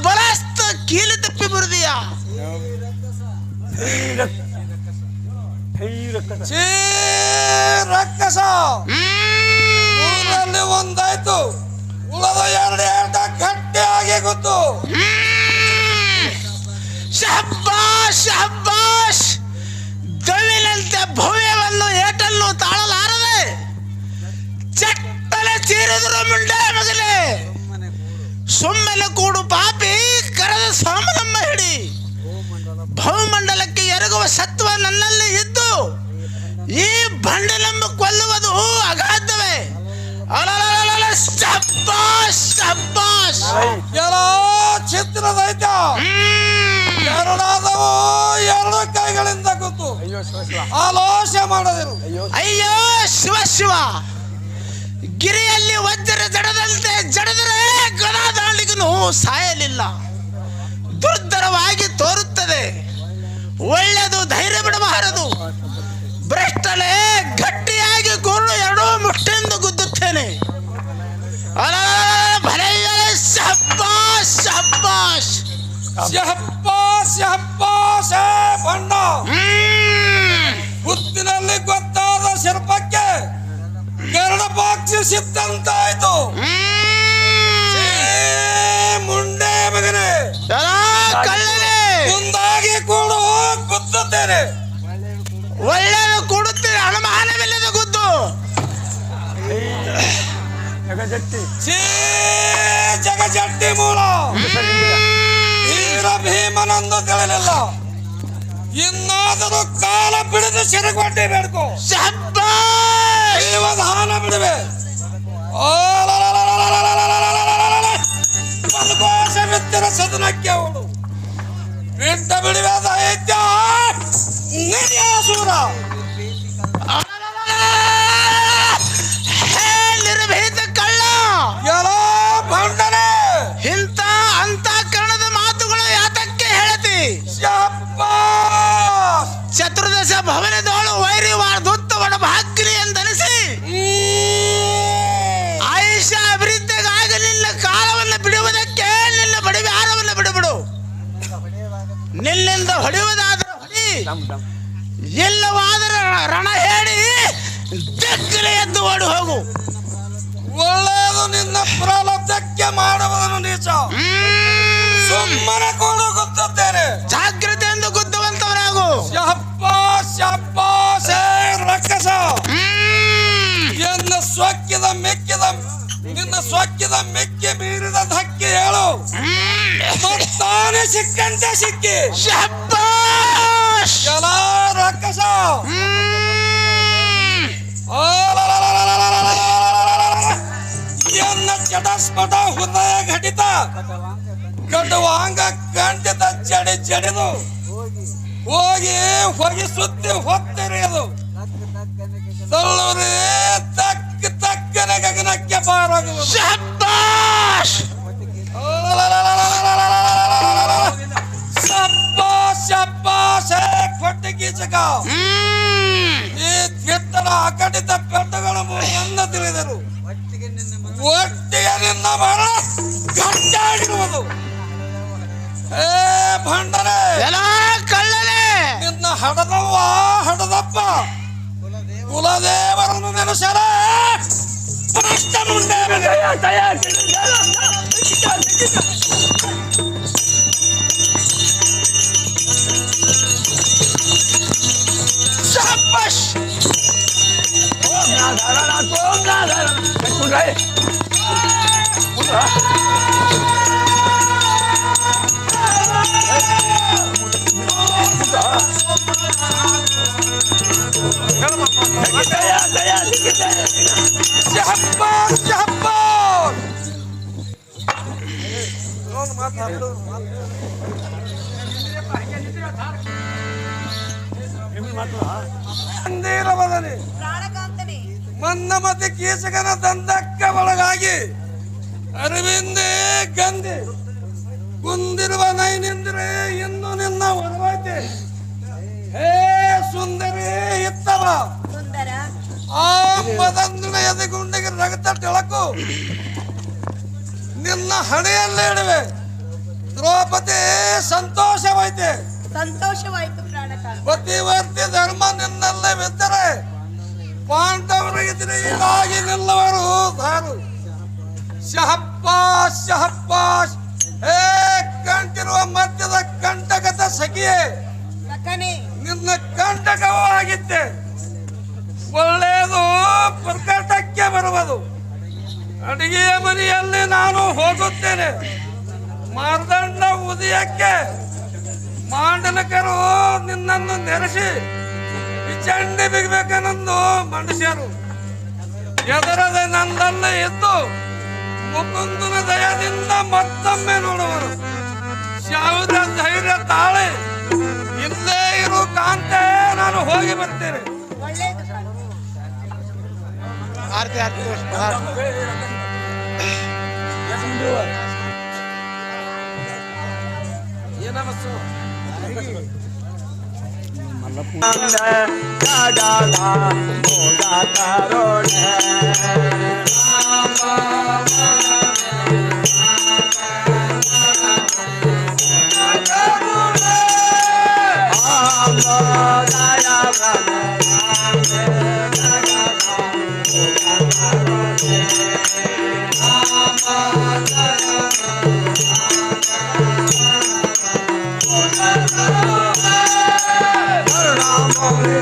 ಬಲಸ್ತ ಕೀಲಿ ತಪ್ಪಿ ಬರುದಿಯ. ರಕ್ಕಸ ಊರಲ್ಲಿ ಒಂದಾಯ್ತು, ಉಳದ ಎರಡು ಗಟ್ಟಿಯಾಗಿ ಗೊತ್ತು. ಶಬ್ಬಾಷ್ ಶಬ್ಬಾಷ್. ದವಿನಂತೆ ಭವ್ಯವನ್ನು ಏಟನ್ನು ತಾಳಲಾರದೆ ಚಟ್ಟಲೆ ಚೀರಿದ್ರು ಮುಂಡೆ ಮಗಲೇ ಕೂಡು ಪಾಪಿ ಕರೆದ ಸೋಮನಮ್ಮ ಹಿಡಿ. ಬಹುಮಂಡಲಕ್ಕೆ ಎರಗುವ ಸತ್ವ ನನ್ನಲ್ಲಿ ಇದ್ದು ಈ ಬಂಡಲಮ್ಮ ಕೊಲ್ಲುವುದು ಅಗಾಧವೇ. ಎಲ್ಲ ಚಿತ್ರದೈತ ಎರಡಾದವು ಎರಡು ಕೈಗಳಿಂದ ಕೂತು ಆಲೋಚನೆ ಮಾಡದಿರು. ಅಯ್ಯೋ ಶಿವ ಶಿವ, ಗಿರಿಯಲ್ಲಿ ವಜ್ರ ಜಡದಂತೆ ಜಡದರೆ ಗದಾದಾಳಿಗೂ ಸಾಯಲಿಲ್ಲ. ದುರ್ಧರವಾಗಿ ತೋರುತ್ತದೆ, ಒಳ್ಳೆಯದು ಧೈರ್ಯ ಬಿಡಬಾರದು. ಭ್ರಷ್ಟಲೆ ಗಟ್ಟಿಯಾಗಿ ಕೂರು ಎರಡೂ ಮುಷ್ಟಿಂದು ಗುದ್ದುತ್ತೇನೆ. ಬಣ್ಣ ಹುತ್ತಿನಲ್ಲಿ ಗೊತ್ತಾದ ಶಿಲ್ಪಕ್ಕೆ ಎರಡು ಬಾಕ್ಷಿಸಿದ್ದಂತಾಯ್ತು. ಮುಂಡೆ ಮಗನೇ ಮುಂದಾಗಿ ಕೂಡು, ಗುದ್ದುತ್ತೇನೆ. ಒಳ್ಳೆಯದು ಕೊಡುತ್ತೇನೆ, ಅನುಮಾನವಿಲ್ಲದ ಗುದ್ದು. ಜಗಜಟ್ಟಿ ಮೂಲ ವೀರ ಭೀಮನಂದು ತಿಳಿಲಿಲ್ಲ. ಇನ್ನಾದರೂ ಕಾಲ ಬಿಡದು ಸಿರಗೊಡ್ಡಿ ಬೇಡ್ಕೋ, ಜೀವದಾನ ಬಿಡುವೆ. ಕೋಶ ಬಿತ್ತಿರ ಸದನಕ್ಕೆ ಅವಳು ಬಿಟ್ಟ ಬಿಡುವೆ ದೈತ್ಯ ನಿರ್ಯಾಸೂರ. ನಿರ್ಭೀತ ಕಳ್ಳ ಎಲ್ಲ ಭಂಡನೆ ಇಂಥ ಅಂತಃಕರಣದ ಮಾತುಗಳು ಯಾತಕ್ಕೆ ಹೇಳತಿ? ಚತುರ್ದಶ ಭವನದೋಳು ವೈರಿ ದುತ್ತ ಒಡ ಭಾಗ್ರಿ ಎಂದನಿಸಿ ಆಯುಷ ಅಭಿವೃದ್ಧಿಗಾಗಿ ನಿನ್ನ ಕಾಲವನ್ನು ಬಿಡುವುದಕ್ಕೆ ನಿನ್ನ ಬಡಿವಾರವನ್ನು ಬಿಡುಬಿಡು. ನಿನ್ನಿಂದ ಹೊಡೆಯುವುದಾದರೆ ಹೊಡಿ, ಇಲ್ಲವಾದರೆ ರಣ ಹೇಳಿ ದಿಕ್ಕಲೆ ಎದ್ದು ಓಡಿ ಹೋಗು. ಒಳ್ಳೆಯದು, ನಿನ್ನ ಪ್ರಲಬ್ಧಕ್ಕೆ ಮಾಡುವುದನ್ನು ನೀಚ. ಸುಮ್ಮನೆ ಕೂಡು, ಗುದ್ದುತ್ತೇನೆ. ಜಾಗ್ರತೆಯಿಂದ ಗುದ್ದುವಂತವರಾಗು. ರಕ್ಕಸ ನಿನ್ನ ಸೊಕ್ಕಿದ ಮೆಕ್ಕೆ ಮೀರಿದ ಧಕ್ಕೆ ಹೇಳು. ಮತ್ತಾನೆ ಸಿಕ್ಕಂತೆ ಸಿಕ್ಕಿ ಎಲ್ಲ ರಕ್ಕಸ ಎನ್ನ ಚಟಸ್ಪಟ ಹೃದಯ ಘಟಿತ ಕಟುವಾಂಗ ಕಂಠಿತ ಜಡಿ ಜಡಿದು ಹೋಗಿ ಹೋಗಿ ಸುತ್ತಿ ಹೊತ್ತೆರೆಯದು ತಳ್ಳೂರಿ ತಕ್ಕನೆ ಗಗನಕ್ಕೆ ಪಾರಾಗುವುದು. ಕೊಟ್ಟಿಗೀಚಕ ಈ ತ್ವಿತ್ತರ ಅಕಟಿತ ಪೆಟ್ಟುಗಳು ಮೂರನ್ನ ತಿಳಿದರು. ಒಟ್ಟಿಗೆ ನಿನ್ನ ಮರಣ ಗಟ್ಟಾಗಿರುವುದು. ಏ ಭಂಡನೆ, ಕಳ್ಳನೆ, ನಿನ್ನ ಹಡದವ್ವ ಹಡದಪ್ಪ ಕುಲದೇವರನ್ನು ನೆನೆಸಲ ಮುಂದೆ ಮನ್ನಮತಿ ಕೀಚಕನ ದಂಧಕ್ಕೆ ಒಳಗಾಗಿ ಅರಿವಿಂದೇ ಗಂಧೆ ಕುಂದಿರುವ ನೈನಿಂದ್ರೆ ಇನ್ನು ನಿನ್ನ ಒಡವಾಯ್ತೆ. ಹೇ ಸುಂದರಿ ಇತ್ತವ ಆ ಮದಂದುಳ ಎದೆಗುಂಡಿಗೆ ರಗತ ಟೆಳಕು ನಿನ್ನ ಹಣೆಯಲ್ಲೇ ಇಡುವೆ. ದ್ರೌಪದಿ ಸಂತೋಷವಾಯ್ತೆ, ಸಂತೋಷವಾಯ್ತು ಪ್ರಾಣಕಾಂತ. ಪತಿವರ್ತಿ ಧರ್ಮ ನಿನ್ನಲ್ಲೇ ಬಿದ್ದರೆ ಪಾಂಡವರು ಎದುರಿಗಾಗಿ ನಿಲ್ಲವರು ಧಾರು. ಶಹಬ್ಬಾಸ್ ಶಹಬ್ಬಾಸ್. ಹೇ ಕಂಠಿರುವ ಮಧ್ಯದ ಕಂಟಕದ ಸಖಿಯೇ, ನಿನ್ನ ಕಂಟಕವೂ ಆಗಿದ್ದೆ. ಒಳ್ಳೆಯದು ಪ್ರಕಟಕ್ಕೆ ಬರುವುದು. ಅಡಿಗೆಯ ಮನೆಯಲ್ಲಿ ನಾನು ಹೋಗುತ್ತೇನೆ. ಉದಯಕ್ಕೆ ಮಾಂಡಲಿಕರು ನಿನ್ನನ್ನು ನೆರೆಸಿ ಚಂಡಿ ಬಿಗ್ಬೇಕನ್ನೊಂದು ಮನುಷ್ಯರು ಎದರದೆ ನಂದಲ್ಲೇ ಇದ್ದು ಮುಕುಂದನ ದಯದಿಂದ ಮತ್ತೊಮ್ಮೆ ನೋಡುವರು. ಯಾವುದೇ ಧೈರ್ಯ ತಾಳೆ ಇಲ್ಲೇ ಇರು ಕಾಂತೆ, ನಾನು ಹೋಗಿ ಬರ್ತೇನೆ. Oh,